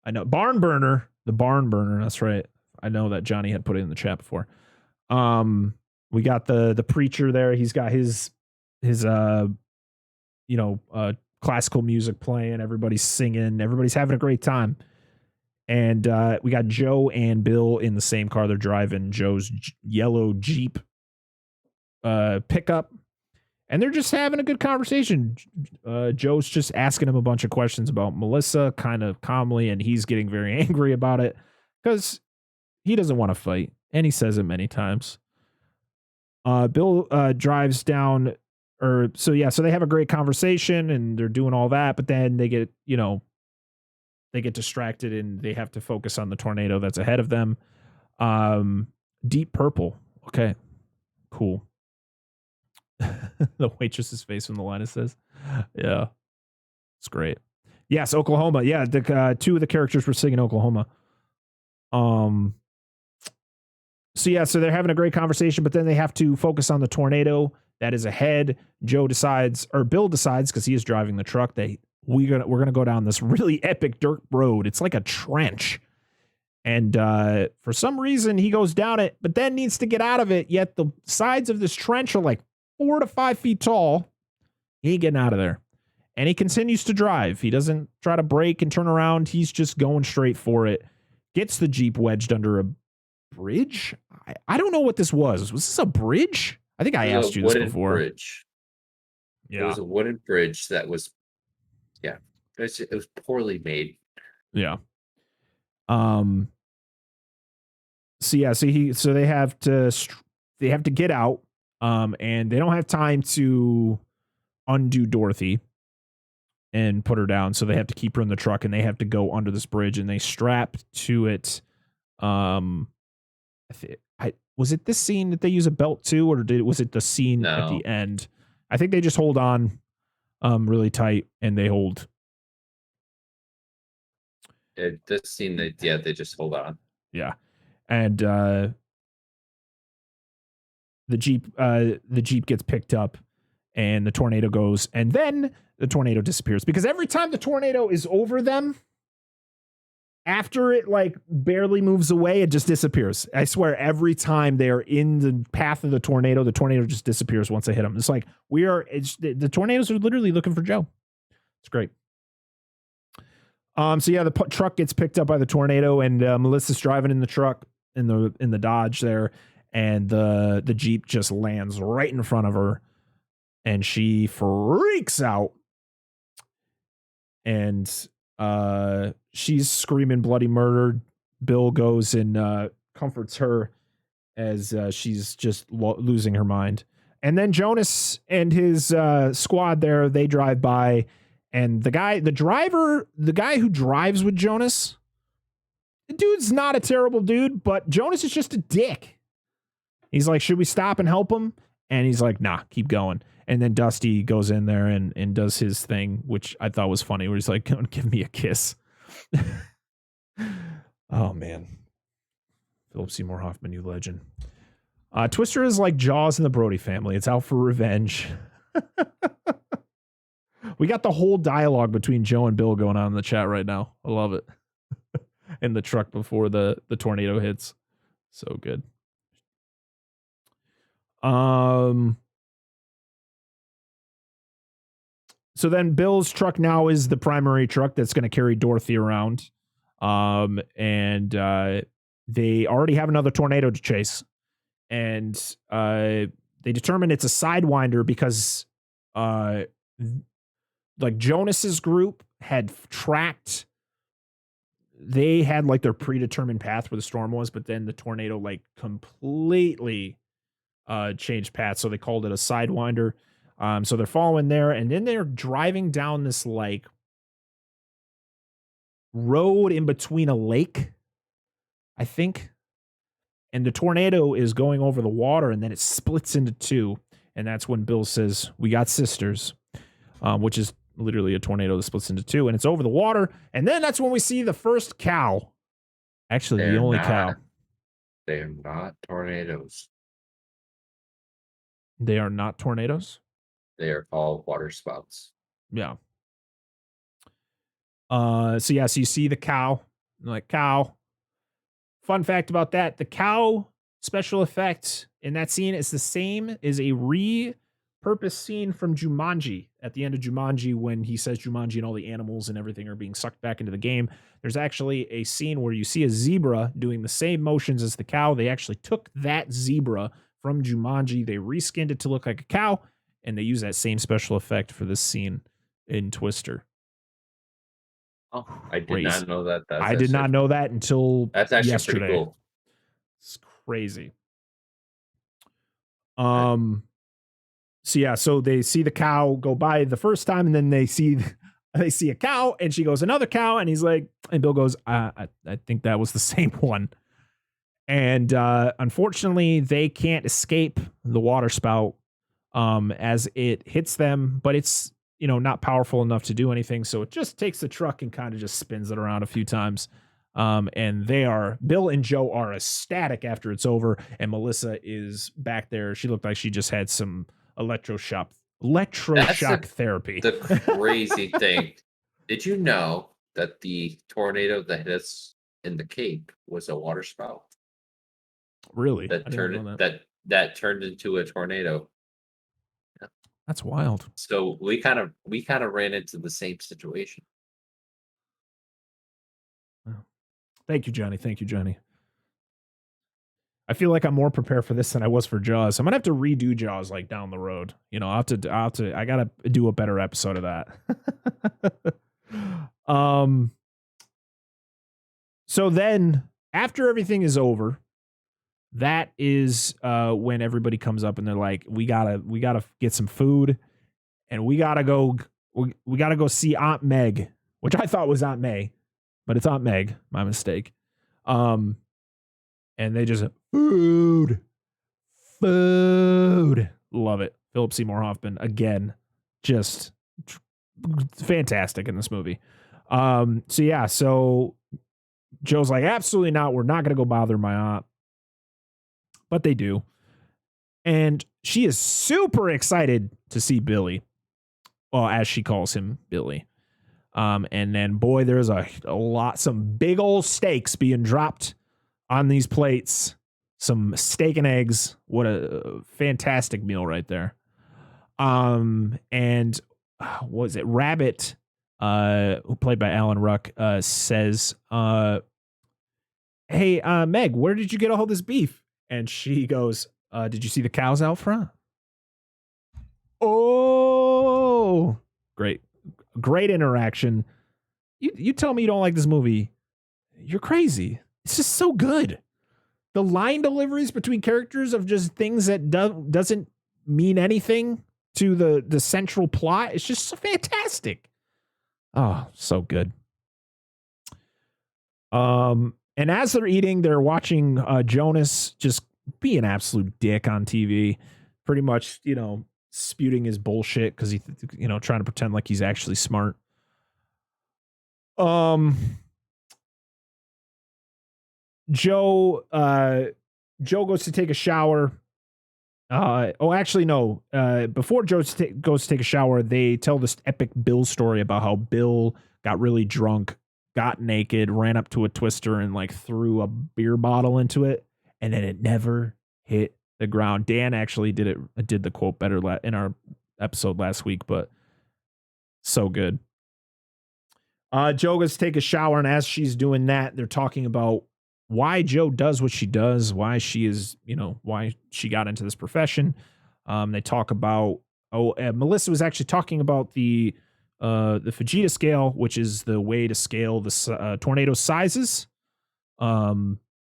I know, Barn Burner. The Barn Burner. That's right. I know that Johnny had put it in the chat before. We got the preacher there. He's got his classical music playing. Everybody's singing. Everybody's having a great time. And we got Joe and Bill in the same car. They're driving Joe's yellow Jeep pickup. And they're just having a good conversation. Joe's just asking him a bunch of questions about Melissa kind of calmly, and he's getting very angry about it because he doesn't want to fight. And he says it many times. Bill drives down, so they have a great conversation and they're doing all that, but then they get distracted and they have to focus on the tornado that's ahead of them. Deep purple. Okay, cool. The waitress's face when the line says, yeah, it's great. Yes, Oklahoma. Yeah, the two of the characters were singing Oklahoma. So they're having a great conversation, but then they have to focus on the tornado that is ahead. Bill decides, because he is driving the truck, we're gonna go down this really epic dirt road. It's like a trench, and for some reason he goes down it, but then needs to get out of it. Yet the sides of this trench are like 4 to 5 feet tall. He ain't getting out of there, and he continues to drive. He doesn't try to brake and turn around. He's just going straight for it. Gets the Jeep wedged under a bridge. I don't know what this was. Was this a bridge? I think I asked you this before. Bridge. Yeah, it was a wooden bridge that was. Yeah, it was poorly made. Yeah. So they have to get out. And they don't have time to undo Dorothy and put her down, so they have to keep her in the truck, and they have to go under this bridge, and they strap to it. Was it this scene that they use a belt to, or was it the scene at the end? I think they just hold on really tight, and they hold. This scene, they just hold on. Yeah, and the Jeep gets picked up, and the tornado goes, and then the tornado disappears, because every time the tornado is over them, after it like barely moves away, it just disappears. I swear, every time they are in the path of the tornado just disappears once they hit them. It's like the tornadoes are literally looking for Joe. It's great. So yeah, the truck gets picked up by the tornado, and Melissa's driving in the truck in the Dodge there, and the Jeep just lands right in front of her, and she freaks out, and she's screaming bloody murder. Bill goes and comforts her as she's just losing her mind. And then Jonas and his squad there, they drive by, and the guy who drives with Jonas, the dude's not a terrible dude, but Jonas is just a dick. He's like, should we stop and help him? And he's like, nah, keep going. And then Dusty goes in there and does his thing, which I thought was funny, where he's like, give me a kiss. Oh, man. Philip Seymour Hoffman, you legend. Twister is like Jaws in the Brody family. It's out for revenge. We got the whole dialogue between Joe and Bill going on in the chat right now. I love it. In the truck before the tornado hits. So good. So then Bill's truck now is the primary truck that's going to carry Dorothy around. And they already have another tornado to chase. And they determine it's a Sidewinder because like Jonas's group had tracked, they had like their predetermined path where the storm was, but then the tornado like completely changed path, so they called it a Sidewinder. So they're following there, and then they're driving down this like road in between a lake, I think. And the tornado is going over the water, and then it splits into two. And that's when Bill says, we got sisters, which is literally a tornado that splits into two. And it's over the water. And then that's when we see the first cow. Actually, the only cow. They are not tornadoes. They are not tornadoes? They are called water spouts. Yeah. So you see the cow. Like, cow. Fun fact about that, the cow special effect in that scene is the same as a repurposed scene from Jumanji. At the end of Jumanji, when he says Jumanji and all the animals and everything are being sucked back into the game, there's actually a scene where you see a zebra doing the same motions as the cow. They actually took that zebra from Jumanji, they reskinned it to look like a cow, and they use that same special effect for this scene in Twister. Oh, I did not know that. I did not know that until that's actually yesterday. Pretty cool. It's crazy. So yeah, so they see the cow go by the first time, and then they see a cow, and she goes, another cow, and he's like, and Bill goes, I think that was the same one. And unfortunately, they can't escape the water spout as it hits them, but it's, not powerful enough to do anything. So it just takes the truck and kind of just spins it around a few times. And Bill and Joe are ecstatic after it's over. And Melissa is back there. She looked like she just had some electroshock therapy. The crazy thing. Did you know that the tornado that hit us in the Cape was a water spout? Really? That turned into a tornado. That's wild. So we kind of ran into the same situation. Thank you, Johnny. I feel like I'm more prepared for this than I was for Jaws. I'm gonna have to redo Jaws like down the road. I gotta do a better episode of that. So then after everything is over, that is when everybody comes up and they're like, we gotta get some food, and we gotta go see Aunt Meg, which I thought was Aunt May, but it's Aunt Meg, my mistake. And they just food. Love it. Philip Seymour Hoffman again, just fantastic in this movie. So Joe's like, absolutely not. We're not gonna go bother my aunt. But they do. And she is super excited to see Billy. Well, as she calls him, Billy. And then, boy, there's some big old steaks being dropped on these plates. Some steak and eggs. What a fantastic meal right there. And what was it? Rabbit who played by Alan Ruck, says, hey, Meg, where did you get all this beef? And she goes, did you see the cows out front? Oh, great interaction. You tell me you don't like this movie, you're crazy. It's just so good. The line deliveries between characters of just things that doesn't mean anything to the central plot. It's just so fantastic. Oh, so good. And as they're eating, they're watching Jonas just be an absolute dick on TV, pretty much, spewing his bullshit because he, trying to pretend like he's actually smart. Joe goes to take a shower. Before Joe goes to take a shower, they tell this epic Bill story about how Bill got really drunk, got naked, ran up to a twister and like threw a beer bottle into it, and then it never hit the ground. Dan actually did the quote better in our episode last week, but so good. Joe goes to take a shower, and as she's doing that, they're talking about why Joe does what she does, why she is, why she got into this profession. They talk about, Melissa was actually talking about the Fujita scale, which is the way to scale the tornado sizes,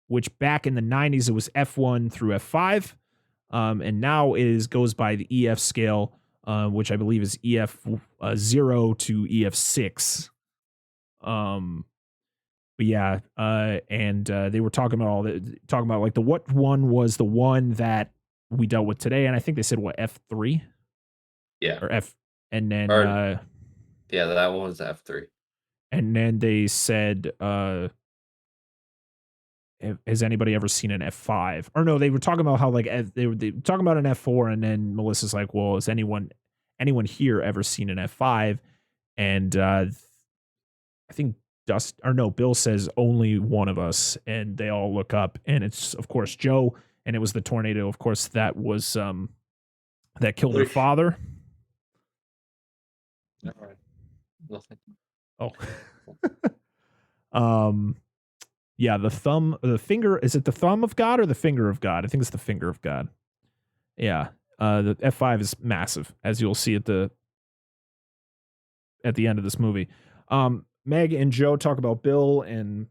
which back in the 90s, it was F1 through F5. And now goes by the EF scale, which I believe is EF 0 to EF 6. But yeah, and they were talking about like what one was the one that we dealt with today, and I think they said F3, or F, and then that one was F3, and then they said, has anybody ever seen an F5? Or no, they were talking about how like they were talking about an F4, and then Melissa's like, well, has anyone here ever seen an F5? And I think Bill says only one of us, and they all look up, and it's of course Joe, and it was the tornado, of course, that was that killed her father. All right. Nothing. Oh. Yeah, the finger, is it the thumb of God or the finger of God? I think it's the finger of God. Yeah. The F5 is massive, as you'll see at the end of this movie. Meg and Joe talk about Bill, and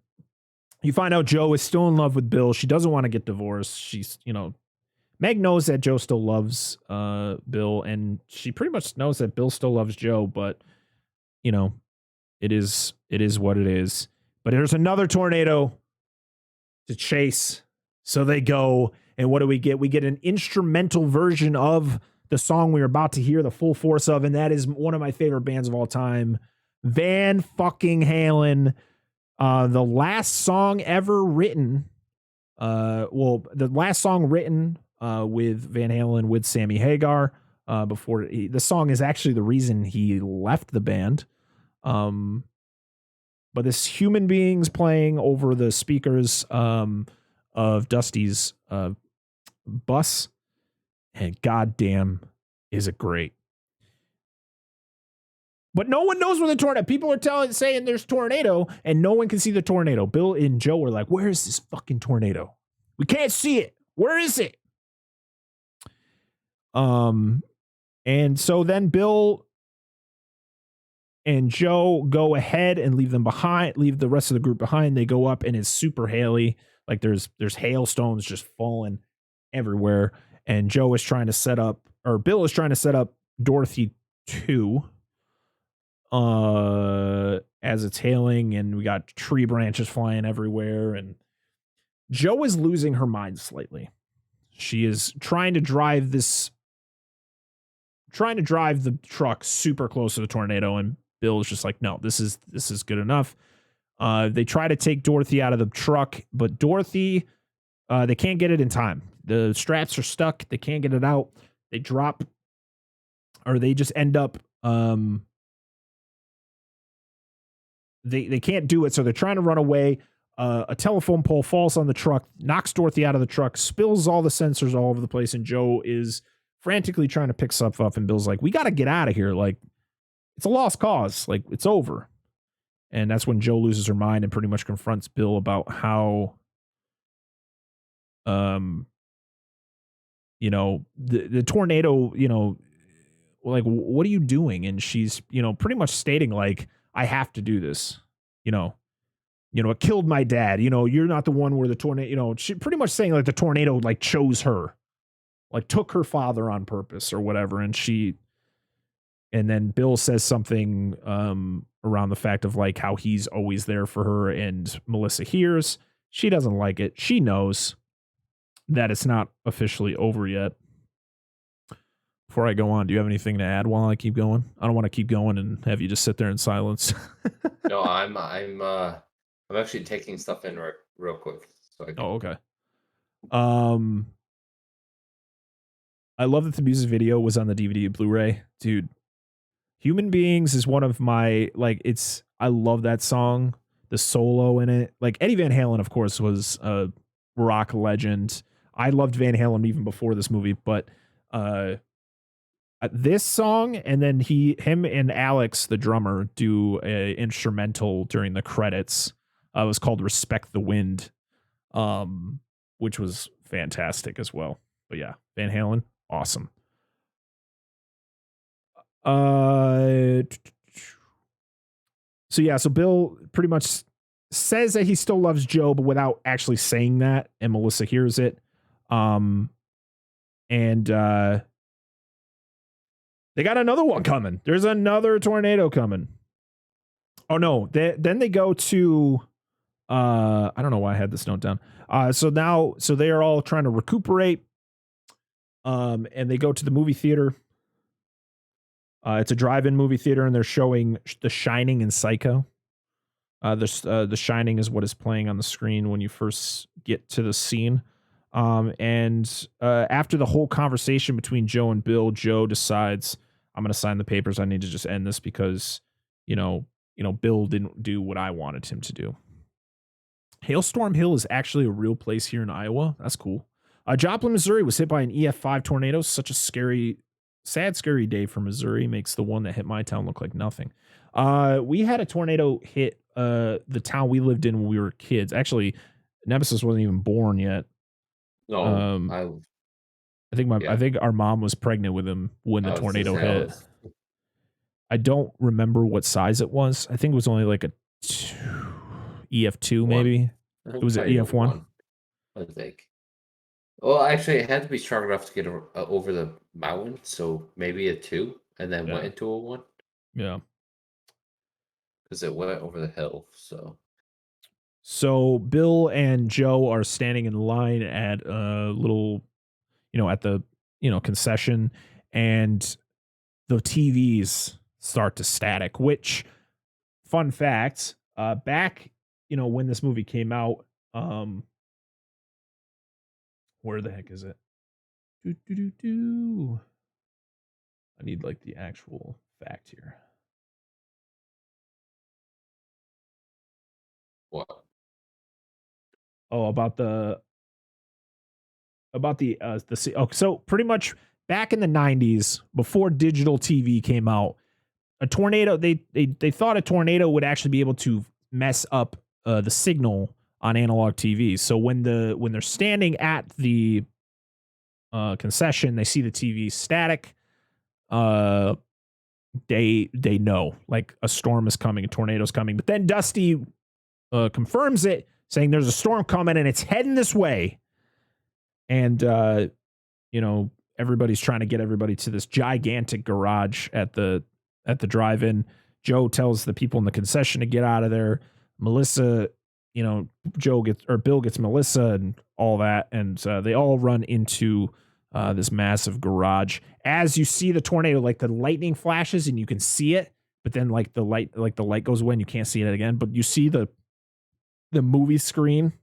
you find out Joe is still in love with Bill. She doesn't want to get divorced. She's, Meg knows that Joe still loves Bill, and she pretty much knows that Bill still loves Joe, but it is what it is. But there's another tornado to chase. So they go, and what do we get? We get an instrumental version of the song we were about to hear the full force of, and that is one of my favorite bands of all time, Van fucking Halen. The last song ever written, the last song written with Van Halen with Sammy Hagar, before the song is actually the reason he left the band. But this human being's playing over the speakers of Dusty's bus, and goddamn, is it great. But no one knows where the tornado. People are saying there's tornado, and no one can see the tornado. Bill and Joe are like, where is this fucking tornado? We can't see it. Where is it? And so then Bill and Joe go ahead and leave the rest of the group behind. They go up, and it's super haily. Like there's hailstones just falling everywhere. And Bill is trying to set up Dorothy 2. As it's hailing, and we got tree branches flying everywhere, and Joe is losing her mind slightly. She is trying to drive the truck super close to the tornado, and Bill is just like, no, this is good enough. They try to take Dorothy out of the truck, but Dorothy, they can't get it in time. The straps are stuck. They can't get it out. They drop, or they just end up, They can't do it, so they're trying to run away. A telephone pole falls on the truck, knocks Dorothy out of the truck, spills all the sensors all over the place, and Joe is frantically trying to pick stuff up, and Bill's like, we got to get out of here. Like, it's a lost cause. Like, it's over. And that's when Joe loses her mind and pretty much confronts Bill about how, the tornado, like, what are you doing? And she's, pretty much stating like, I have to do this, it killed my dad. You're not the one where the tornado, she pretty much saying like the tornado like chose her, like took her father on purpose or whatever. And then Bill says something around the fact of like how he's always there for her, and Melissa hears. She doesn't like it. She knows that it's not officially over yet. Before I go on, do you have anything to add while I keep going? I don't want to keep going and have you just sit there in silence. No, I'm actually taking stuff in real quick. So okay. I love that the music video was on the DVD and Blu-ray, dude. Human Beings is one of my, like, I love that song, the solo in it. Like, Eddie Van Halen, of course, was a rock legend. I loved Van Halen even before this movie, but this song, and then him and Alex, the drummer, do a instrumental during the credits. It was called Respect the Wind, which was fantastic as well. But yeah, Van Halen, awesome. So Bill pretty much says that he still loves Joe, but without actually saying that, and Melissa hears it. And they got another one coming. There's another tornado coming. Oh no, then they go to I don't know why I had this note down. So they are all trying to recuperate. And they go to the movie theater. It's a drive-in movie theater, and they're showing The Shining and Psycho. The Shining is what is playing on the screen when you first get to the scene. And after the whole conversation between Joe and Bill, Joe decides, I'm going to sign the papers. I need to just end this because, Bill didn't do what I wanted him to do. Hailstorm Hill is actually a real place here in Iowa. That's cool. Joplin, Missouri was hit by an EF5 tornado. Such a sad, scary day for Missouri. Makes the one that hit my town look like nothing. We had a tornado hit the town we lived in when we were kids. Actually, Nemesis wasn't even born yet. No, I think our mom was pregnant with him when the tornado hit. I don't remember what size it was. I think it was only like a EF2 maybe. It was an EF1. I think. Well, actually, it had to be strong enough to get over the mountain, so maybe a 2, and then went into a 1. Yeah. Because it went over the hill, So Bill and Joe are standing in line at a little, at the, concession, and the TVs start to static, which, fun fact, back, when this movie came out, where the heck is it? I need like the actual fact here. What? Oh, about the so pretty much back in the 90s, before digital TV came out, a tornado, they thought a tornado would actually be able to mess up the signal on analog TV. So when they're standing at the concession, they see the TV static. They know like a storm is coming, a tornado's coming. But then Dusty confirms it, saying there's a storm coming and it's heading this way. And everybody's trying to get everybody to this gigantic garage at the drive-in. Joe tells the people in the concession to get out of there. Melissa, Bill gets Melissa and all that, and they all run into this massive garage. As you see the tornado, like the lightning flashes and you can see it, but then like the light goes away and you can't see it again. But you see the movie screen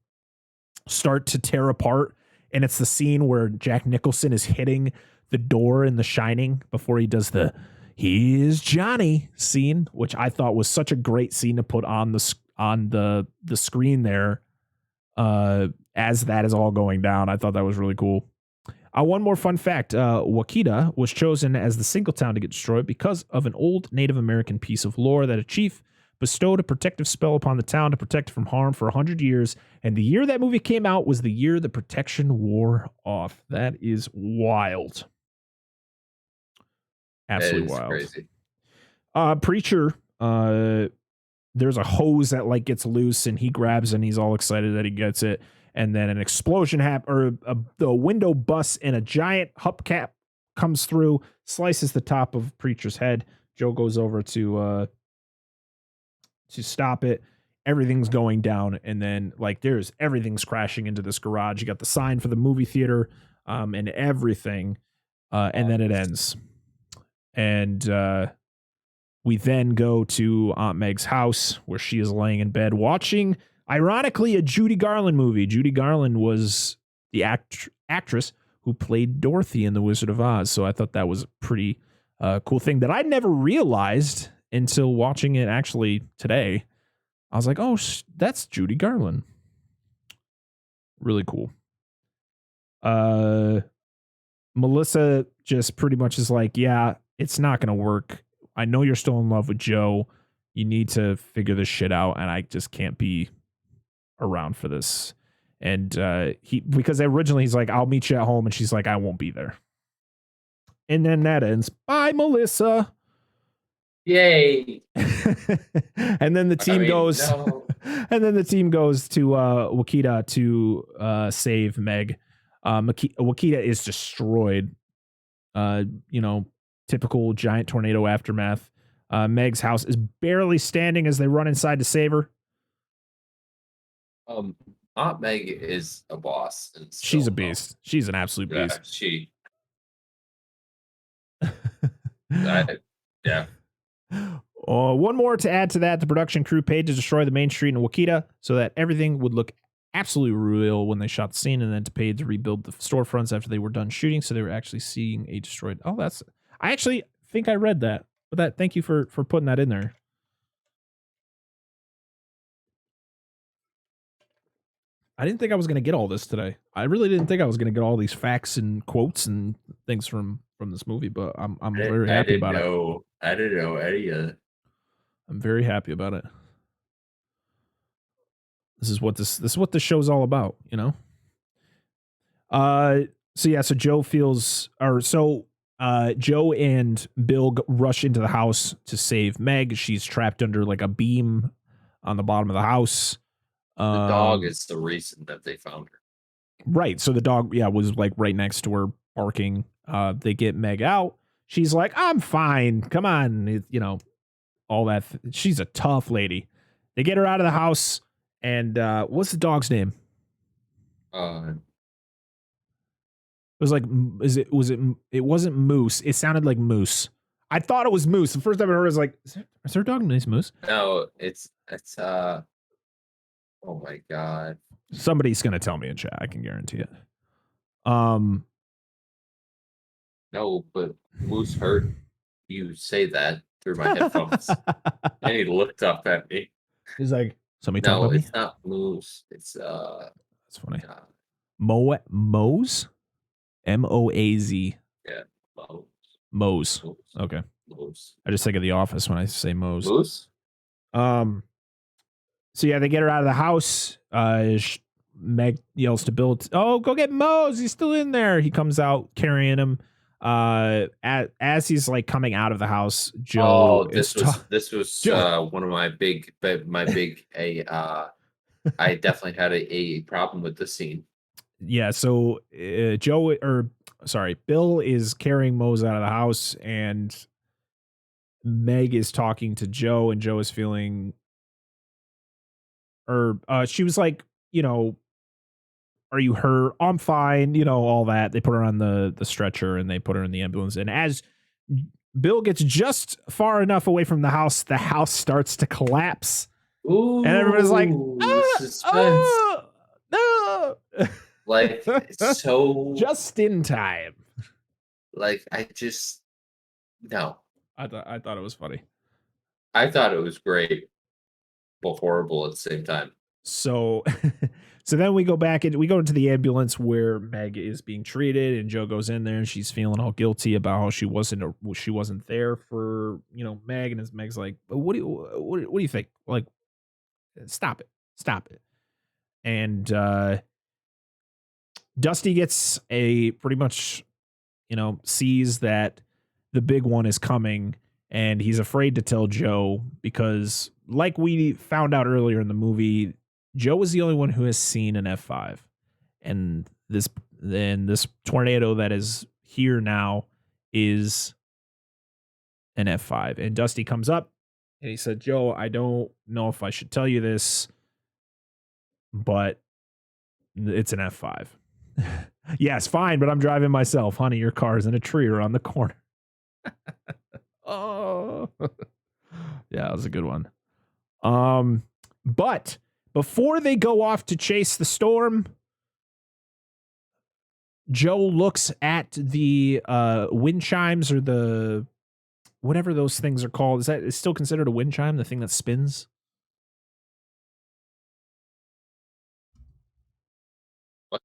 start to tear apart, and it's the scene where Jack Nicholson is hitting the door in The Shining before he does the "Here's Johnny" scene, which I thought was such a great scene to put on the screen there as that is all going down. I thought that was really cool. One more fun fact. Wakita was chosen as the single town to get destroyed because of an old Native American piece of lore that a chief bestowed a protective spell upon the town to protect it from harm for 100 years. And the year that movie came out was the year the protection wore off. That is wild. Absolutely wild. Crazy. Preacher, there's a hose that like gets loose and he grabs and he's all excited that he gets it. And then an explosion happens, or the window busts and a giant hubcap comes through, slices the top of Preacher's head. Joe goes over to stop it. Everything's going down, and then like everything's crashing into this garage. You got the sign for the movie theater, and everything, and then it ends. And we then go to Aunt Meg's house where she is laying in bed watching, ironically, a Judy Garland movie. Judy Garland was the actress who played Dorothy in The Wizard of Oz. So I thought that was a pretty cool thing that I never realized until watching it actually today. I was like, oh, that's Judy Garland. Really cool. Melissa just pretty much is like, yeah, it's not going to work. I know you're still in love with Joe. You need to figure this shit out, and I just can't be around for this. And because originally he's like, I'll meet you at home, and she's like, I won't be there. And then that ends. Bye, Melissa. Yay. And then the team goes no. And then the team goes to Wakita to save Meg. Wakita is destroyed. Typical giant tornado aftermath. Meg's house is barely standing as they run inside to save her. Aunt Meg is a boss. She's a beast. She's an absolute beast. Yeah. One more to add to that. The production crew paid to destroy the main street in Wakita so that everything would look absolutely real when they shot the scene, and then to pay to rebuild the storefronts after they were done shooting, so they were actually seeing a destroyed. Oh, I actually think I read that. But thank you for putting that in there. I didn't think I was going to get all this today. I really didn't think I was going to get all these facts and quotes and things from this movie, but I'm very happy about it. I didn't know any of it. I'm very happy about it. This is what this show's all about, So Joe and Bill rush into the house to save Meg. She's trapped under like a beam on the bottom of the house. The dog is the reason that they found her. Right. So the dog, was like right next to her barking. They get Meg out. She's like, I'm fine. Come on. All that. She's a tough lady. They get her out of the house. And what's the dog's name? It was like, it wasn't Moose. It sounded like Moose. I thought it was Moose. The first time I heard it, I was like, is there a dog named Moose? No, it's oh my God. Somebody's going to tell me in chat. I can guarantee it. No, but Moose heard you say that through my headphones. And he looked up at me. He's like, somebody talk about me? No, it's not Moose. It's that's funny. Moe's? M-O-A-Z. Yeah, Moe's. Okay. Moe's. I just think of The Office when I say Moe's. Moose? So they get her out of the house. Meg yells to Bill, "Oh, go get Mose! He's still in there." He comes out carrying him. As he's like coming out of the house, Joe. Oh, this was one of my big. I definitely had a problem with the scene. Yeah. So Bill is carrying Mose out of the house, and Meg is talking to Joe, and Joe is feeling. She was like, are you hurt? I'm fine. All that. They put her on the stretcher and they put her in the ambulance. And as Bill gets just far enough away from the house starts to collapse. Ooh, and everybody's like, suspense. No. Like, so. Just in time. Like, no. I thought it was funny. I thought it was great, but horrible at the same time. So so then we go back and we go into the ambulance where Meg is being treated, and Joe goes in there and she's feeling all guilty about how she wasn't there for, Meg, and Meg's like, what do you think? Like, stop it. And Dusty gets a pretty much, sees that the big one is coming, and he's afraid to tell Joe because, like we found out earlier in the movie, Joe is the only one who has seen an F5, and this tornado that is here now is an F5. And Dusty comes up and he said, Joe, I don't know if I should tell you this, but it's an F5. Yes, fine, but I'm driving myself. Honey, your car's in a tree around the corner. Oh. Yeah, that was a good one. But before they go off to chase the storm, Joe looks at the wind chimes, or the whatever those things are called. Is that still considered a wind chime, the thing that spins? What?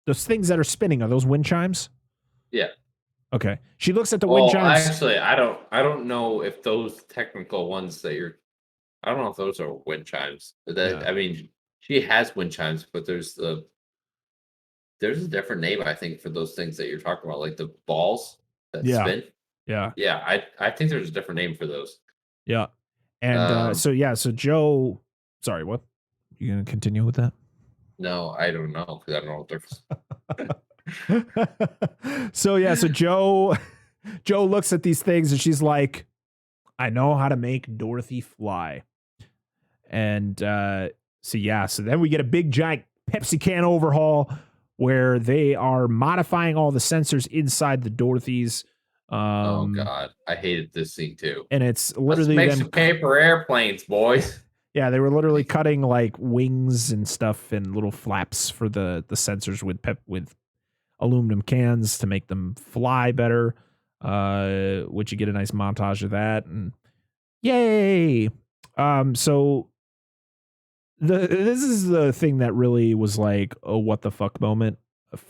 Those things that are spinning, are those wind chimes? Yeah. Okay. She looks at the wind chimes. Actually, I don't know if those technical ones that I don't know if those are wind chimes. I mean, she has wind chimes, but there's a different name, I think, for those things that you're talking about, like the balls that spin. Yeah. Yeah, I think there's a different name for those. Yeah. And so Joe, sorry, what? You gonna continue with that? No, I don't know, because I don't know what they're. So Joe looks at these things and she's like, I know how to make Dorothy fly. And so then we get a big giant Pepsi can overhaul where they are modifying all the sensors inside the Dorothy's. Oh God, I hated this scene too. And it's literally Let's make some paper airplanes, boys. Yeah, they were literally cutting like wings and stuff and little flaps for the sensors with aluminum cans to make them fly better. Which you get a nice montage of that, and yay! So this is the thing that really was like a what the fuck moment.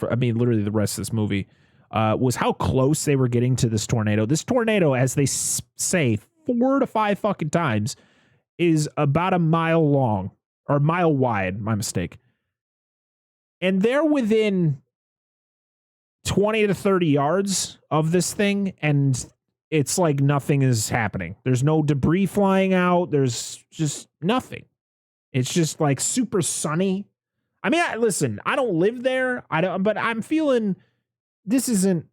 Literally the rest of this movie was how close they were getting to this tornado. This tornado, as they say 4 to 5 fucking times, is about a mile long or a mile wide. My mistake. And they're within 20 to 30 yards of this thing, and it's like nothing is happening. There's no debris flying out. There's just nothing. It's just like super sunny. I mean, listen, I don't live there. But I'm feeling this isn't.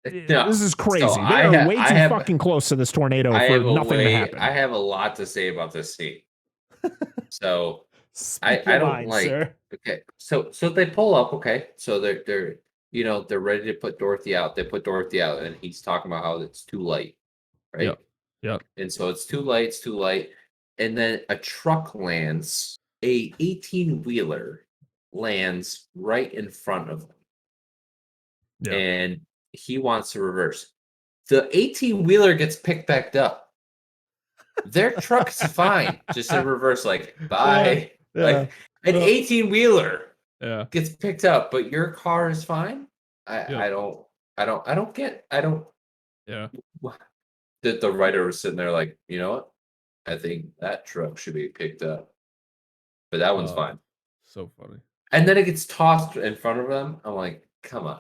This is crazy. So They're way too fucking close to this tornado for nothing to happen. I have a lot to say about this scene. So I don't like. Sir. Okay, so they pull up. Okay, so they're they're ready to put Dorothy out. They put Dorothy out, and he's talking about how it's too light, right? Yep. And so it's too light, and then a truck lands. A 18-wheeler lands right in front of them, and he wants to reverse. The 18-wheeler gets picked back up. Their truck's fine, just in reverse, like bye. Yeah. Like an 18-wheeler gets picked up, but your car is fine. I don't get. Yeah. The writer was sitting there like, you know what? I think that truck should be picked up, but that one's fine. So funny. And then it gets tossed in front of them. I'm like, come on.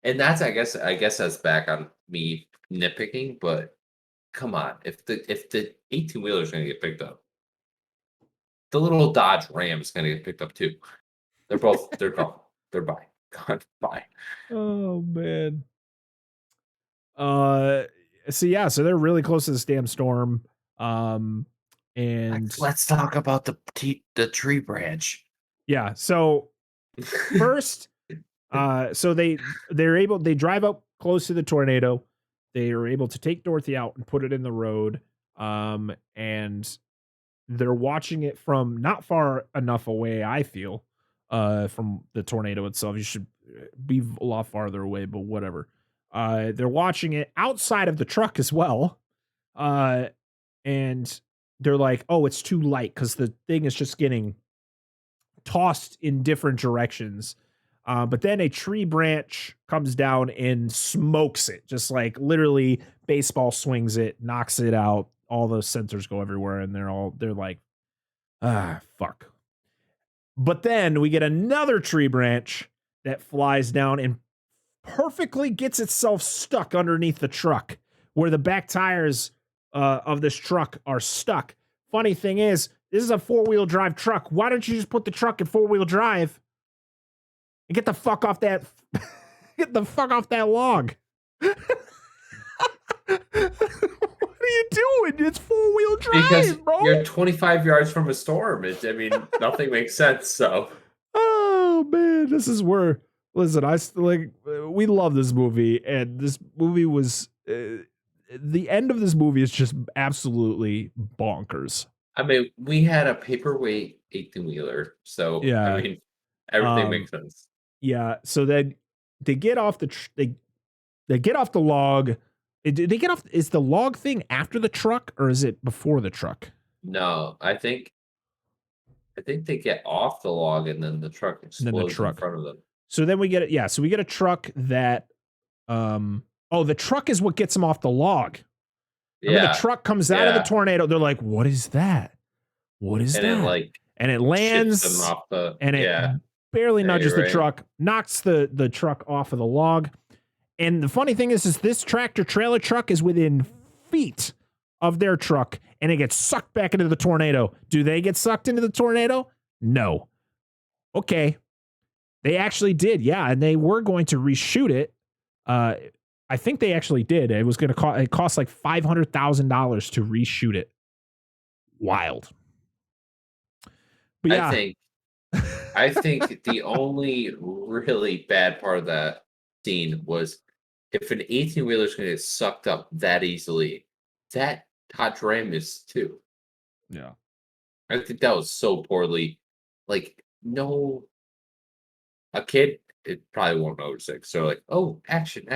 And that's I guess that's back on me nitpicking, but come on. If the 18-wheeler is gonna get picked up, the little Dodge Ram is gonna get picked up too. They're gone. They're bye. Gone. Bye. Oh man. So they're really close to this damn storm. And let's talk about the tree branch. Yeah. So first, so they drive up close to the tornado. They are able to take Dorothy out and put it in the road. And they're watching it from not far enough away, I feel, from the tornado itself. You should be a lot farther away, but whatever. They're watching it outside of the truck as well. And they're like, oh, it's too light because the thing is just getting tossed in different directions. But then a tree branch comes down and smokes it, just like literally baseball swings it, knocks it out. All the sensors go everywhere, and they're like, fuck. But then we get another tree branch that flies down and perfectly gets itself stuck underneath the truck, where the back tires of this truck are stuck. Funny thing is, this is a 4-wheel drive truck. Why don't you just put the truck in 4-wheel drive and get the fuck off that log? What are you doing? It's 4-wheel drive, because bro. You're 25 yards from a storm. Nothing makes sense. So, oh man, this is where. Listen, we love this movie, and this movie was the end of this movie is just absolutely bonkers. I mean, we had a paperweight 18-wheeler, so Yeah. I mean, everything makes sense. Yeah. So then they get off they get off the log. They get off. Is the log thing after the truck or is it before the truck? No, I think they get off the log and then the truck explodes in front of them. So then we get it. Yeah. So we get a truck that, the truck is what gets them off the log. Remember, the truck comes out of the tornado. They're like, what is that? What is that? And it lands them off it barely nudges the truck, knocks the truck off of the log. And the funny thing is this tractor trailer truck is within feet of their truck and it gets sucked back into the tornado. Do they get sucked into the tornado? No. Okay. They actually did. Yeah. And they were going to reshoot it. I think they actually did. It was going to it cost like $500,000 to reshoot it. Wild. But yeah. I think the only really bad part of that scene was if an 18-wheeler is going to get sucked up that easily, that Dodge Ram is too. Yeah. I think that was so poorly. A kid, it probably won't notice it. So like, oh, action.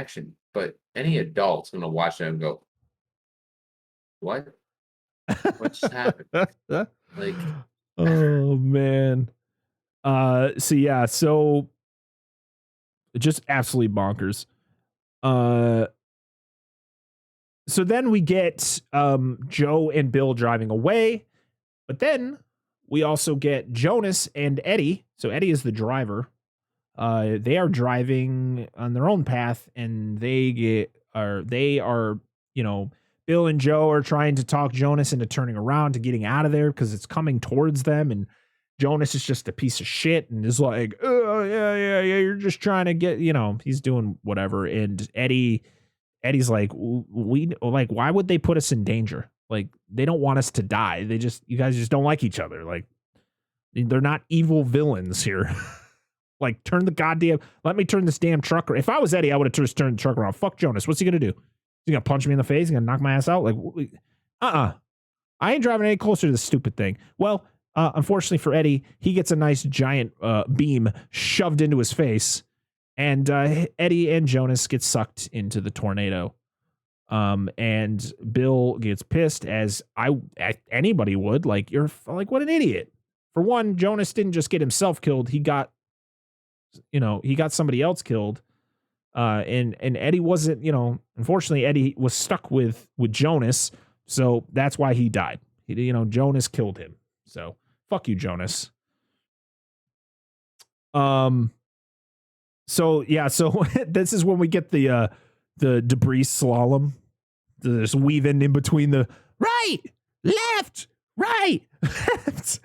But any adult's going to watch that and go, what? What just happened? Oh, man. So just absolutely bonkers. So then we get Joe and Bill driving away, but then we also get Jonas and Eddie. So Eddie is the driver. They are driving on their own path, and Bill and Joe are trying to talk Jonas into turning around to getting out of there because it's coming towards them, and Jonas is just a piece of shit and is like, oh, yeah, you're just trying to get, he's doing whatever. And Eddie's like, why would they put us in danger? Like, they don't want us to die. You guys just don't like each other. Like, they're not evil villains here. Like, let me turn this damn truck. If I was Eddie, I would have just turned the truck around. Fuck Jonas. What's he going to do? He's going to punch me in the face? He's going to knock my ass out? Like, I ain't driving any closer to this stupid thing. Well, unfortunately for Eddie, he gets a nice giant beam shoved into his face, and Eddie and Jonas get sucked into the tornado. And Bill gets pissed, as anybody would. Like, you're like, what an idiot. For one, Jonas didn't just get himself killed. He got somebody else killed. And Eddie wasn't, unfortunately Eddie was stuck with Jonas. So that's why he died. Jonas killed him. So fuck you, Jonas. So this is when we get the debris slalom. Just weaving in between the right, left, right, left.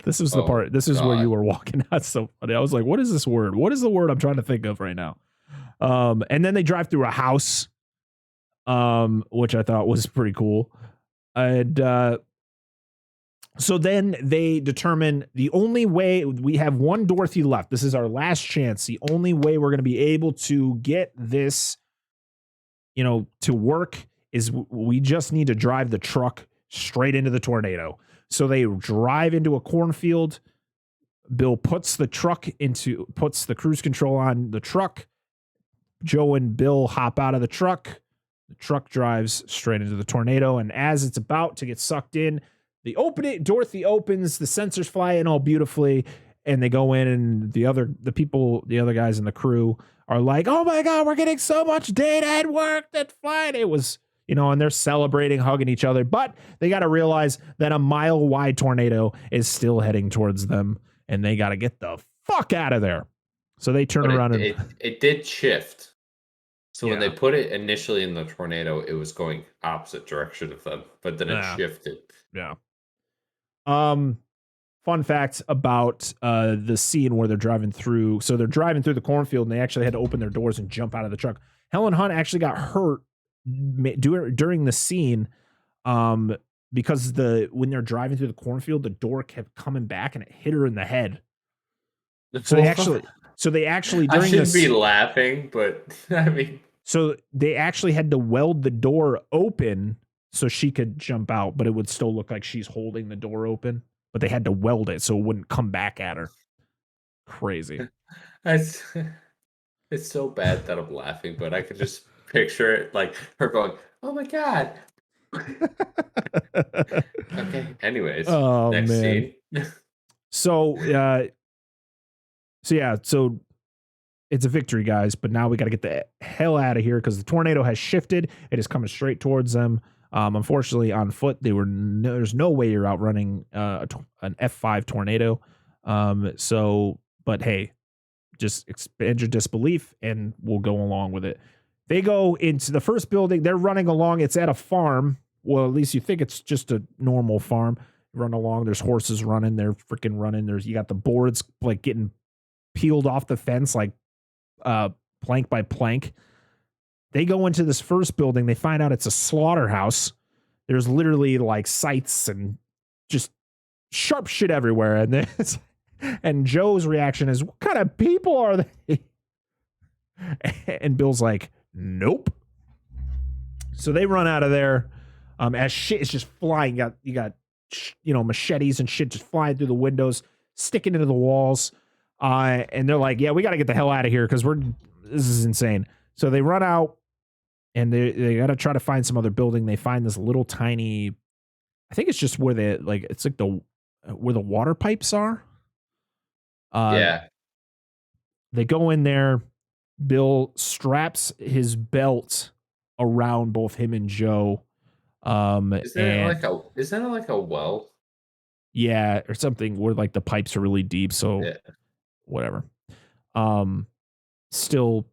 This was the part. This is where you were walking out. So funny. I was like, what is this word? What is the word I'm trying to think of right now? And then they drive through a house, which I thought was pretty cool. And so then they determine the only way, we have one Dorothy left. This is our last chance. The only way we're going to be able to get this, to work is we just need to drive the truck straight into the tornado. So they drive into a cornfield. Bill puts the cruise control on the truck. Joe and Bill hop out of the truck. The truck drives straight into the tornado, and as it's about to get sucked in, Dorothy opens, the sensors fly in all beautifully, and they go in, and the other guys in the crew are like, "Oh my God, we're getting so much data at work that flying." It was, and they're celebrating, hugging each other, but they got to realize that a mile-wide tornado is still heading towards them, and they got to get the fuck out of there. So they turn around and it did shift. So when they Yeah. put it initially in the tornado, it was going opposite direction of them, but then it shifted. Yeah. Fun fact about the scene where they're driving through. So they're driving through the cornfield, and they actually had to open their doors and jump out of the truck. Helen Hunt actually got hurt during the scene, because when they're driving through the cornfield, the door kept coming back and it hit her in the head. So they actually during I shouldn't be laughing, but I mean, so they actually had to weld the door open so she could jump out, but it would still look like she's holding the door open. But they had to weld it so it wouldn't come back at her. Crazy. It's so bad that I'm laughing, but I could just picture it like her going, "Oh my God." Okay. Anyways, next scene. So it's a victory, guys. But now we got to get the hell out of here because the tornado has shifted. It is coming straight towards them. Unfortunately, on foot, there's no way you're outrunning an F5 tornado. But hey, just expand your disbelief and we'll go along with it. They go into the first building. They're running along. It's at a farm. Well, at least you think it's just a normal farm. Run along. There's horses running. They're freaking running. You got the boards like getting peeled off the fence, like plank by plank. They go into this first building. They find out it's a slaughterhouse. There's literally like sights and just sharp shit everywhere. And Joe's reaction is, "What kind of people are they?" And Bill's like, "Nope." So they run out of there. As shit is just flying. You got machetes and shit just flying through the windows, sticking into the walls. And they're like, "Yeah, we got to get the hell out of here because this is insane." So they run out. And they got to try to find some other building. They find this little tiny, I think it's just where it's like where the water pipes are. Yeah. They go in there. Bill straps his belt around both him and Joe. Is that like a well? Yeah, or something where like the pipes are really deep. So whatever. Still,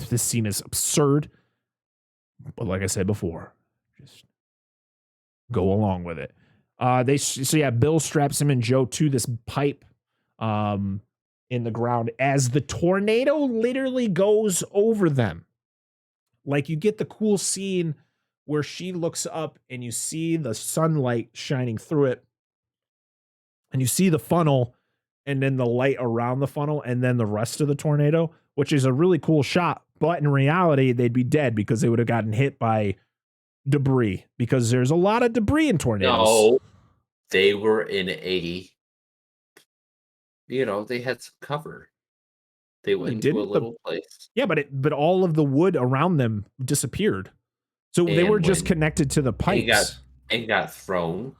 this scene is absurd, but like I said before, just go along with it. Bill straps him and Joe to this pipe in the ground as the tornado literally goes over them. Like you get the cool scene where she looks up and you see the sunlight shining through it, and you see the funnel and then the light around the funnel and then the rest of the tornado, which is a really cool shot. But in reality, they'd be dead because they would have gotten hit by debris because there's a lot of debris in tornadoes. No, they were in they had some cover. They went into a little place. Yeah, but all of the wood around them disappeared. So they were just connected to the pipes. And got thrown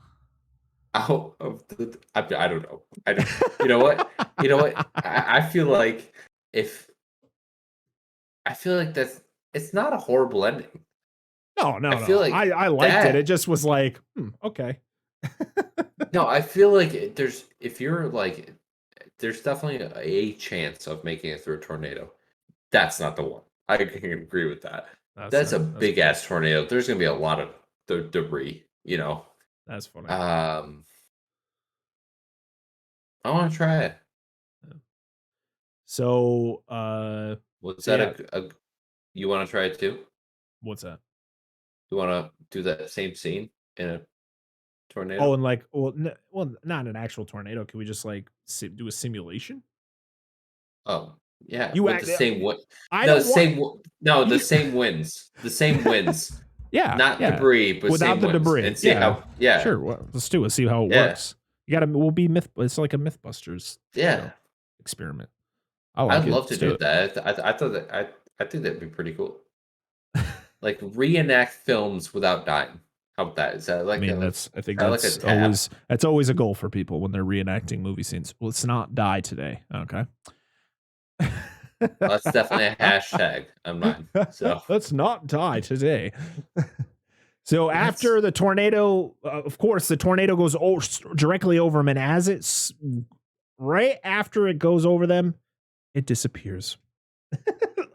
out of the. I don't know. You know what? I feel like it's not a horrible ending. No. I feel like I liked it. It just was like, okay. No, I feel like there's definitely a chance of making it through a tornado. That's not the one. I can agree with that. That's a big ass tornado. There's gonna be a lot of debris. That's funny. I want to try it. So, was that you want to try it too? What's that? You want to do that same scene in a tornado? Oh, and not an actual tornado. Can we just like do a simulation? Oh, yeah. The same the same winds. The same winds. Yeah. Not debris, but without the debris. And see how. Yeah. Sure. Well, let's do it. See how it works. We'll be it's like a Mythbusters. Experiment. I'd love to do that. I think that'd be pretty cool. like reenact films without dying. How about that? Is that like I mean, a I think like a that's tab? always a goal for people when they're reenacting movie scenes. Let's not die today, okay? That's definitely a hashtag on mine. So Let's not die today. So that's after the tornado, of course, the tornado goes directly over them, and as it's right after it goes over them, it disappears,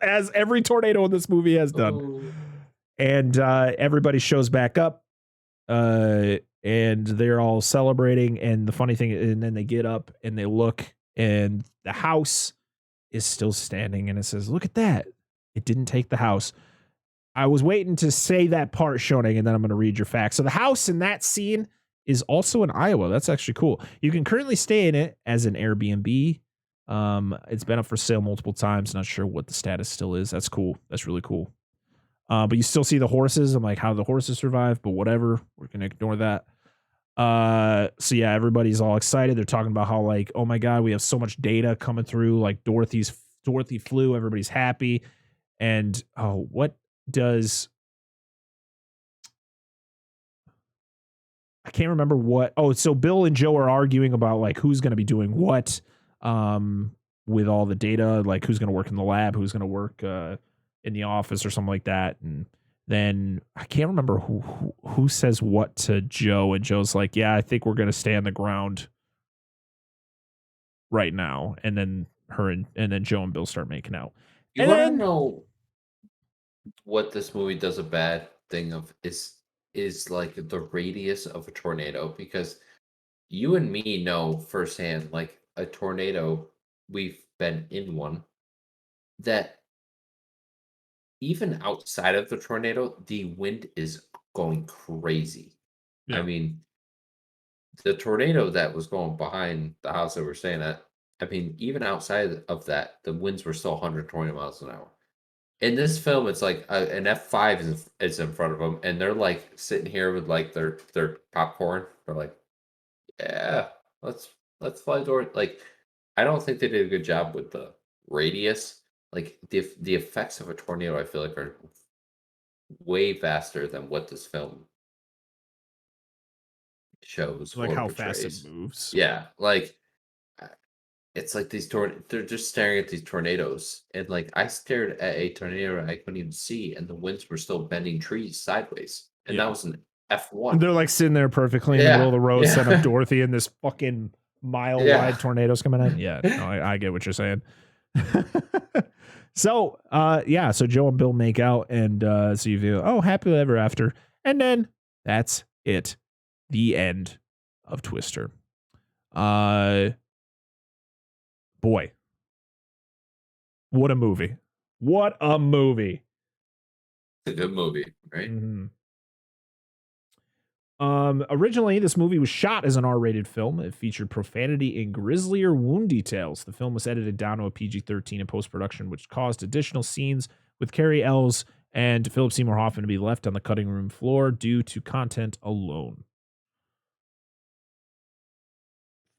as every tornado in this movie has done. ooh, And everybody shows back up, and they're all celebrating. And the funny thing, and then they get up and they look, and the house is still standing, and it says, "Look at that! It didn't take the house." I was waiting to say that part, Shoning, and then I'm going to read your facts. So the house in that scene is also in Iowa. That's actually cool. You can currently stay in it as an Airbnb. It's been up for sale multiple times. Not sure what the status still is. That's cool. That's really cool. But you still see the horses. I'm like, how do the horses survive? But whatever. We're going to ignore that. So yeah, everybody's all excited. They're talking about how, like, oh my God, we have so much data coming through. Like Dorothy flew. Everybody's happy. And what does I can't remember what. Oh, so Bill and Joe are arguing about like who's going to be doing what with all the data, like who's going to work in the lab, who's going to work in the office or something like that. And then I can't remember who says what to Joe, and Joe's like, "Yeah, I think we're going to stay on the ground right now." And then then Joe and Bill start making out. you And want to then know what this movie does a bad thing of is like the radius of a tornado, because you and me know firsthand, like a tornado, we've been in one, that even outside of the tornado, the wind is going crazy. I yeah. mean, the tornado that was going behind the house that we're staying at, I mean, even outside of that, the winds were still 120 miles an hour. In this film, it's like an F5 is in front of them, and they're like sitting here with like their popcorn. They're like, yeah, let's fly door. Like, I don't think they did a good job with the radius. Like the effects of a tornado, I feel like are way faster than what this film shows Like or how fast it portrays. moves. Yeah, like uh, it's like they're just staring at these tornadoes, and like I stared at a tornado I couldn't even see, and the winds were still bending trees sideways, and that Yeah. was an F1. They're like sitting there perfectly in the middle of Yeah, the road, setting up yeah, Dorothy, and this fucking mile yeah. wide tornadoes coming in. Yeah, no, I get what you're saying. So, yeah, so Joe and Bill make out, and so you feel, oh, happily ever after. And then that's it. The end of Twister. Uh, boy, what a movie. What a movie. It's a good movie, right? Mhm. Originally, this movie was shot as an R-rated film. It featured profanity and grislier wound details. The film was edited down to a PG-13 in post-production, which caused additional scenes with Carrie Ells and Philip Seymour Hoffman to be left on the cutting room floor due to content alone.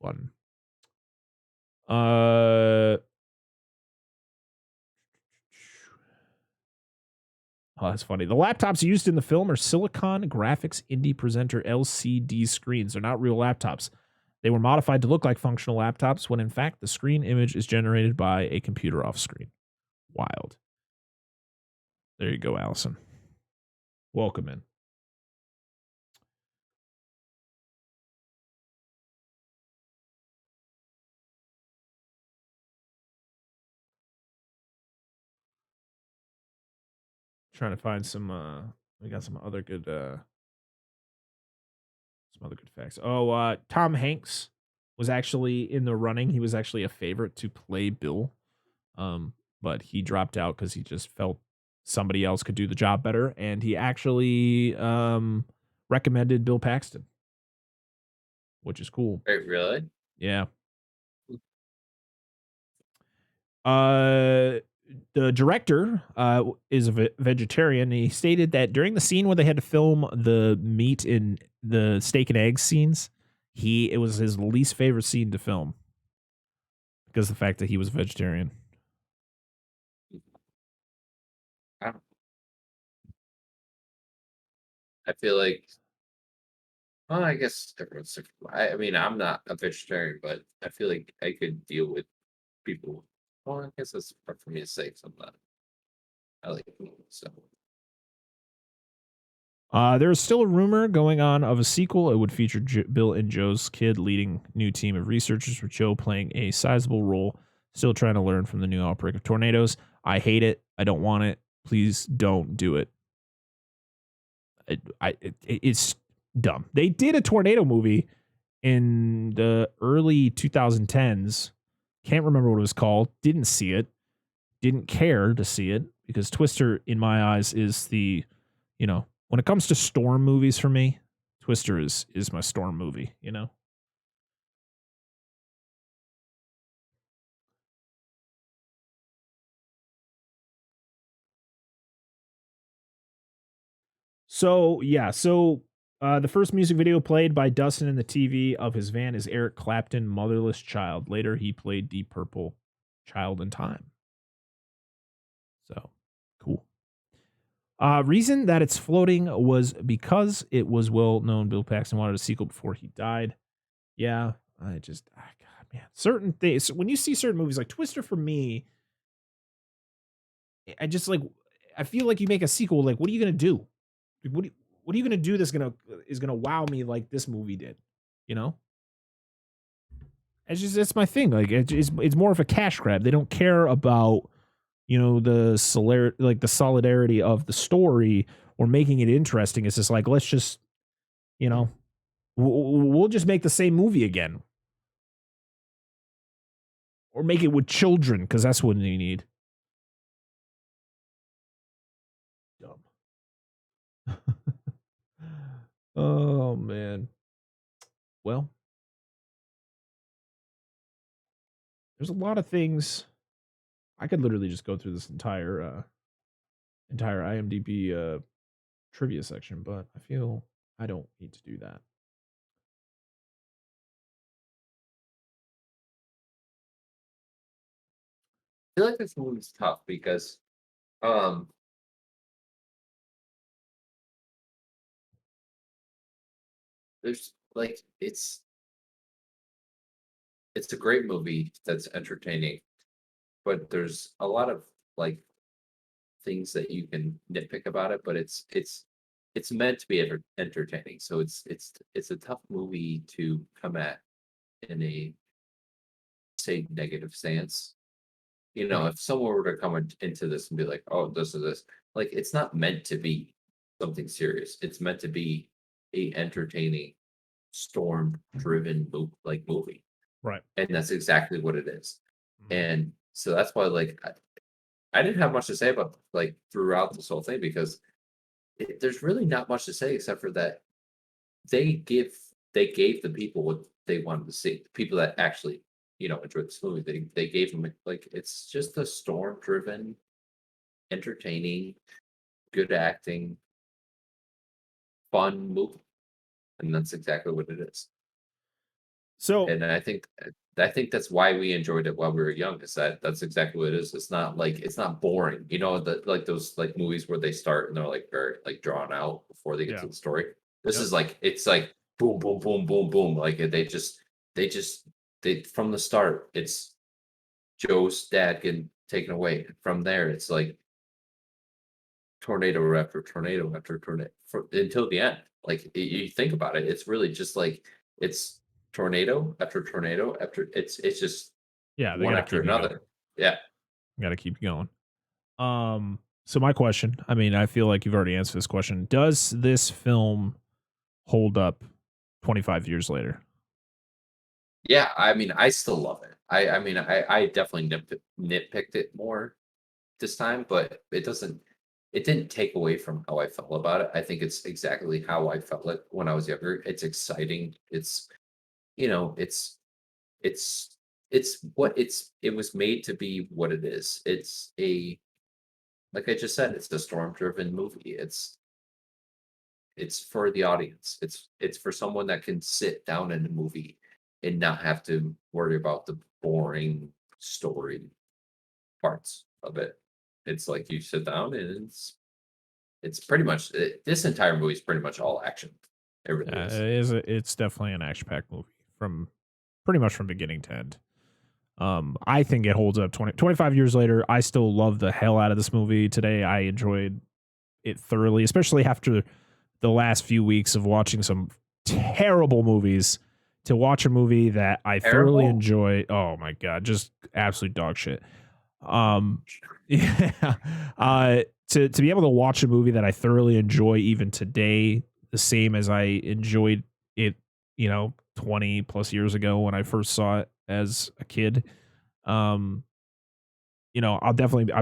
Fun. Oh, that's funny. The laptops used in the film are Silicon Graphics Indie Presenter LCD screens. They're not real laptops. They were modified to look like functional laptops when in fact the screen image is generated by a computer off screen. Wild. There you go, Allison. Welcome in. Trying to find we got some other good facts. Oh, Tom Hanks was actually in the running. He was actually a favorite to play Bill. But he dropped out because he just felt somebody else could do the job better, and he actually recommended Bill Paxton, which is cool. Wait, really? Yeah. The director is a vegetarian. He stated that during the scene where they had to film the meat in the steak and eggs scenes, it was his least favorite scene to film because of the fact that he was a vegetarian. I don't, I feel like, well, I guess everyone's different. I mean, I'm not a vegetarian, but I feel like I could deal with people. Well, I guess that's hard for me to say 'cause I'm not. I like meat, so There's still a rumor going on of a sequel. It would feature Bill and Joe's kid leading new team of researchers, with Joe playing a sizable role, still trying to learn from the new outbreak of tornadoes. I hate it. I don't want it. Please don't do it. It's dumb. They did a tornado movie in the early 2010s. Can't remember what it was called. Didn't see it. Didn't care to see it because Twister, in my eyes, is the, when it comes to storm movies for me, Twister is my storm movie, So yeah, the first music video played by Dustin in the TV of his van is Eric Clapton, "Motherless Child." Later, he played Deep Purple, "Child in Time." So cool. Reason that it's floating was because it was well known Bill Paxton wanted a sequel before he died. Yeah, God, man, certain things when you see certain movies like Twister for me, I just like I feel like you make a sequel. Like, what are you gonna do? What are you gonna do that's gonna wow me like this movie did? You know, it's my thing. Like it's more of a cash grab. They don't care about the solidarity of the story or making it interesting. It's just like let's just you know we'll just make the same movie again or make it with children because that's what you need. Dumb. Oh man. Well, there's a lot of things. I could literally just go through this entire IMDb trivia section, but I feel I don't need to do that. I feel like this movie's tough because um there's like it's a great movie that's entertaining, but there's a lot of like things that you can nitpick about it, but it's meant to be entertaining. So it's a tough movie to come at in a say negative stance. Right. If someone were to come into this and be like, "Oh, this is this," like it's not meant to be something serious. It's meant to be a entertaining, storm-driven movie, Right. and that's exactly what it is. Mhm. And so that's why, like, I didn't have much to say about like throughout this whole thing because there's really not much to say except for that they give they gave the people what they wanted to see. The people that actually, enjoyed this movie, they gave them like it's just a storm driven, entertaining, good acting, fun movie. And that's exactly what it is. So And I think that's why we enjoyed it while we were young, is that's exactly what it is. It's not boring. Like those like movies where they start and they're like very like drawn out before they get yeah. to the story. This Yep. is like it's like boom, boom, boom, boom, boom. Like they just they from the start, it's Joe's dad getting taken away. From there, it's like tornado after tornado after tornado until the end. Like you think about it, it's really just like it's tornado after tornado after it's just Yeah, they one got to after keep you going. another. Yeah. Got to keep you going. So my question, I mean, I feel like you've already answered this question. Does this film hold up 25 years later? Yeah, I mean, I still love it. I mean, I definitely nitpicked it more this time, but it didn't take away from how I felt about it. I think it's exactly how I felt it when I was younger. It's exciting. You know, it's it's it was made to be what it is. It's a like I just said, it's a storm-driven movie. It's for the audience. It's for someone that can sit down in a movie and not have to worry about the boring story parts of it. It's like you sit down and it's pretty much this entire movie is pretty much all action. It really is. It's definitely an action-packed movie from pretty much from beginning to end. I think it holds up 25 years later. I still love the hell out of this movie today. I enjoyed it thoroughly, especially after the last few weeks of watching some terrible movies. To watch a movie that I thoroughly enjoy. Oh my God, just absolute dog shit. Yeah. To be able to watch a movie that I thoroughly enjoy even today, the same as I enjoyed it, 20 plus years ago when I first saw it as a kid. I'll definitely,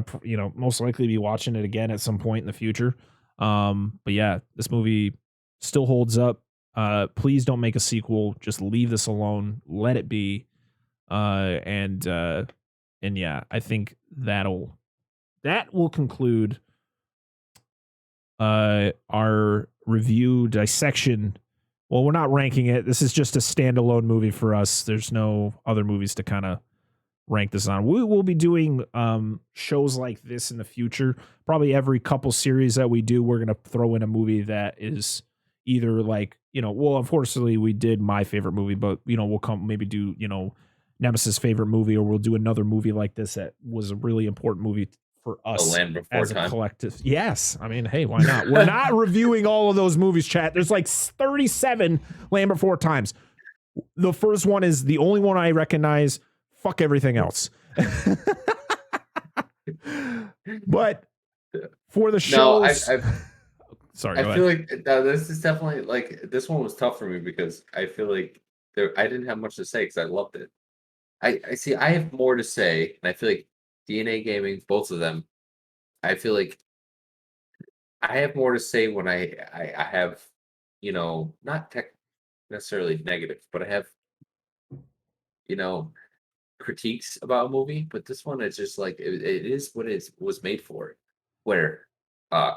most likely be watching it again at some point in the future. But yeah, this movie still holds up. Please don't make a sequel. Just leave this alone. Let it be. And yeah, I think that will conclude our review dissection. Well, we're not ranking it. This is just a standalone movie for us. There's no other movies to kind of rank this on. We will be doing shows like this in the future. Probably every couple series that we do, we're going to throw in a movie that is either like, well, unfortunately we did my favorite movie, but we'll maybe do, Nemesis' favorite movie, or we'll do another movie like this that was a really important movie for us as a collective. Yes. I mean, hey, why not? We're not reviewing all of those movies, chat. There's like 37 Land Before Times. The first one is the only one I recognize. Fuck everything else. But for the shows, sorry. I feel like this is definitely like this one was tough for me because I feel like I didn't have much to say because I loved it. I see. I have more to say, and I feel like DNA Gaming, both of them. I feel like I have more to say when I have, not necessarily negative, but I have, critiques about a movie. But this one is just like it is what it was made for. Where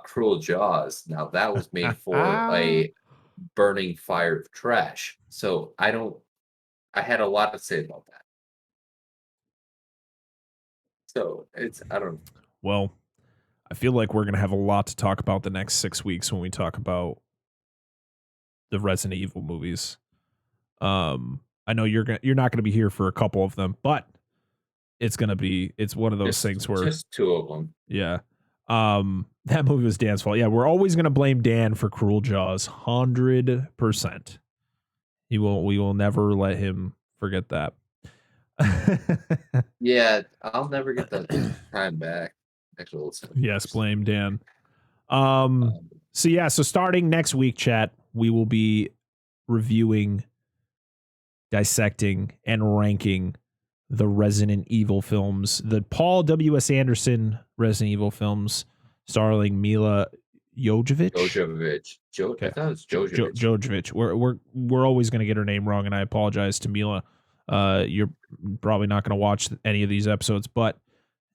Cruel Jaws, now that was made for a burning fire of trash. So I had a lot to say about that. So I don't know. Well, I feel like we're going to have a lot to talk about the next 6 weeks when we talk about the Resident Evil movies. I know you're not going to be here for a couple of them, but it's one of those things where just two of them. Yeah. That movie was Dan's fault. Yeah, we're always going to blame Dan for Cruel Jaws, 100%. We will never let him forget that. Yeah, I'll never get that time back. Yes, blame Dan. So starting next week, chat, we will be reviewing, dissecting, and ranking the Resident Evil films, the Paul W.S. Anderson Resident Evil films, starring Mila Jovovich. I thought it was Jovovich. Jovovich. We're always going to get her name wrong, and I apologize to Mila. You're probably not going to watch any of these episodes, but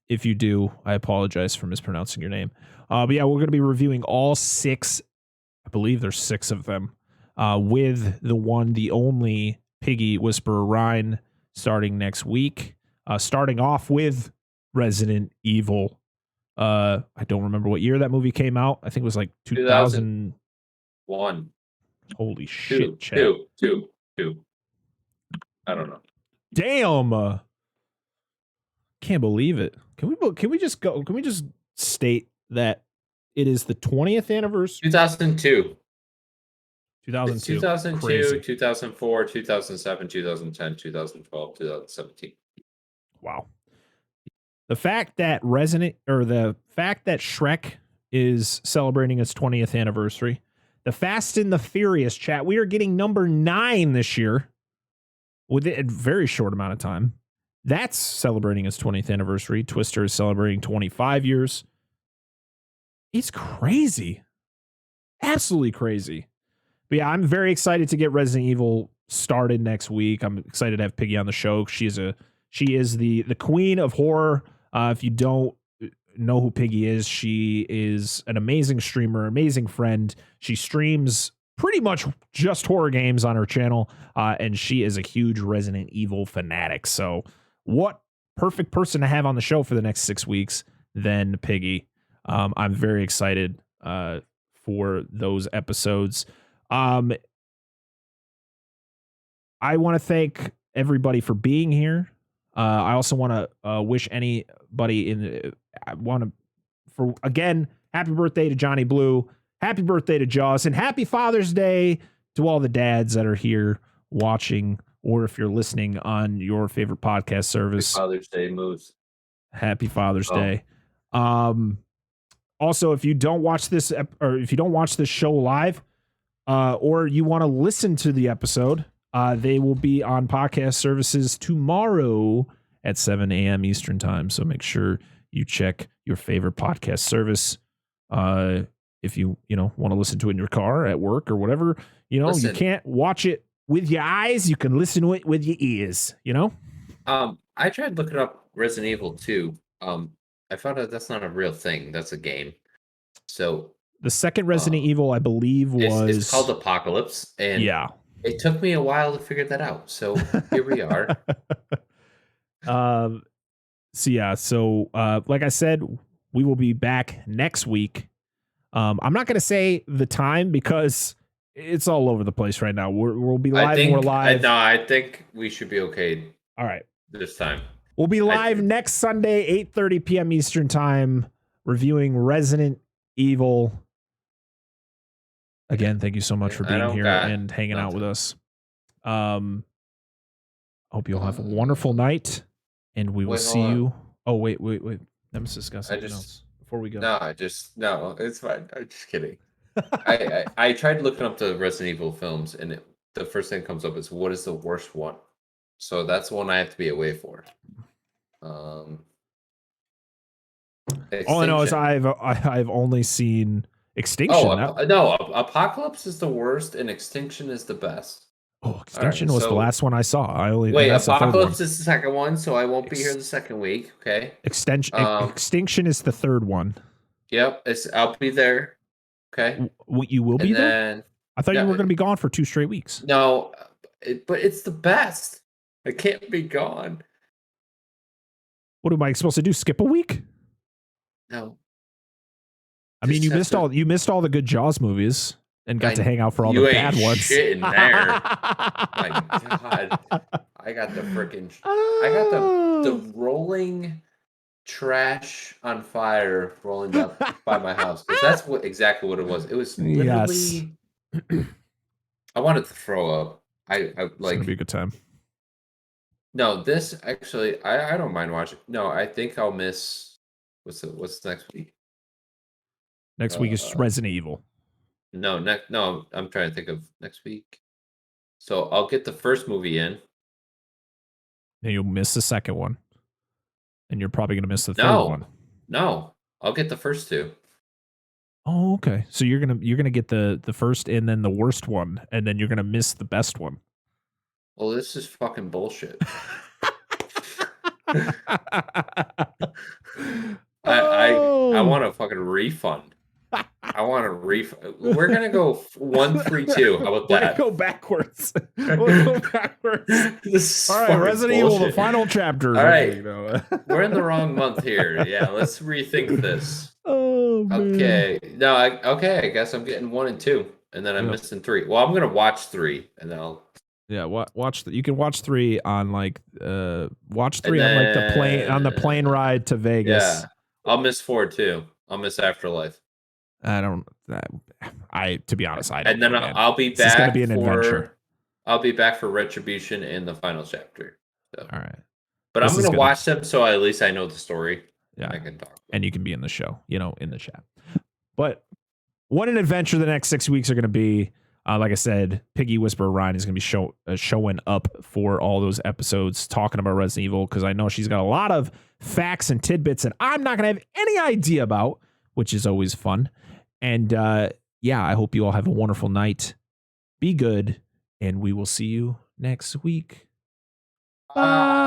if you do, I apologize for mispronouncing your name. But yeah, we're going to be reviewing all 6. I believe there's 6 of them, with the only Piggy Whisperer Ryan starting next week. Starting off with Resident Evil. I don't remember what year that movie came out. I think it was like 2001. Holy shit, Two. I don't know. Damn. Can't believe it. Can we just state that it is the 20th anniversary? 2002. 2002. 2002, Crazy. 2004, 2007, 2010, 2012, 2017. Wow. The fact that Shrek is celebrating its 20th anniversary. The Fast and the Furious, chat. We are getting number 9 this year within a very short amount of time. That's celebrating its 20th anniversary. Twister is celebrating 25 years. It's crazy. Absolutely crazy. But yeah, I'm very excited to get Resident Evil started next week. I'm excited to have Piggy on the show. She is the queen of horror. If you don't know who Piggy is, she is an amazing streamer, amazing friend. She streams pretty much just horror games on her channel, and she is a huge Resident Evil fanatic. So what perfect person to have on the show for the next 6 weeks than Piggy. I'm very excited for those episodes. I want to thank everybody for being here. I also want to wish anybody again, happy birthday to Johnny Blue, happy birthday to Jaws, and happy Father's Day to all the dads that are here watching, or if you're listening on your favorite podcast service. Happy Father's Day, Moose. Happy Father's Day. Also, if you don't watch this show live, or you want to listen to the episode, they will be on podcast services tomorrow at 7 a.m. Eastern time. So make sure you check your favorite podcast service. If you want to listen to it in your car, at work, or whatever, you can't watch it with your eyes. You can listen to it with your ears, I tried looking up Resident Evil 2. I found out that's not a real thing. That's a game. So the second Resident Evil, I believe, it's called Apocalypse, and it took me a while to figure that out. So here we are. So like I said, we will be back next week. I'm not going to say the time because it's all over the place right now. We'll be live. We're live. No, I think we should be okay. All right, this time we'll be live next Sunday, 8:30 p.m. Eastern time, reviewing Resident Evil. Again, thank you so much for being here and hanging out with us. Hope you'll have a wonderful night, and we will see you. Oh, wait. Nemesis got something else before we go. No, it's fine. I'm just kidding. I tried looking up the Resident Evil films, and the first thing that comes up is, what is the worst one? So that's one I have to be away for. All I know is I've only seen Extinction. No, Apocalypse is the worst, and Extinction is the best. Oh, Extinction was the last one I saw. Apocalypse is the second one, so I won't be here the second week. Okay. Extinction is the third one. Yep, I'll be there. Okay. You will be there? I thought you were going to be gone for 2 straight weeks. No, but it's the best. I can't be gone. What am I supposed to do? Skip a week? No. I mean, you missed all the good Jaws movies and got to hang out for all the bad ones. Shit in there. My God, I got the rolling trash on fire rolling up by my house. That's exactly what it was. It was literally. Yes. I wanted to throw up. It's gonna be a good time. No, this actually, I don't mind watching. No, I think I'll miss. What's next week? Next week is Resident Evil. No, I'm trying to think of next week. So I'll get the first movie in. And you'll miss the second one. And you're probably going to miss the third one. No, I'll get the first 2. Oh, okay. So you're gonna get the first and then the worst one, and then you're gonna miss the best one. Well, this is fucking bullshit. I want a fucking refund. I want a refund. We're gonna go 1, 3, 2. How about that? Let's go backwards. All right, Resident Evil, the final chapter. All right, we're in the wrong month here. Yeah, let's rethink this. Oh, man. Okay. No, I guess I'm getting 1 and 2, and then I'm missing 3. Well, I'm gonna watch 3, and then I'll. Yeah, you can watch 3 on watch 3 on the plane ride to Vegas. Yeah, I'll miss 4 too. I'll miss Afterlife. To be honest, I don't. And then I'll be back. It's going to be an adventure. I'll be back for Retribution in the final chapter. So. All right. But I'm going to watch them so at least I know the story. Yeah. I can talk. And you can be in the show, in the chat. But what an adventure the next 6 weeks are going to be. Like I said, Piggy Whisperer Ryan is going to be showing up for all those episodes talking about Resident Evil, because I know she's got a lot of facts and tidbits that I'm not going to have any idea about, which is always fun. And I hope you all have a wonderful night. Be good, and we will see you next week. Bye.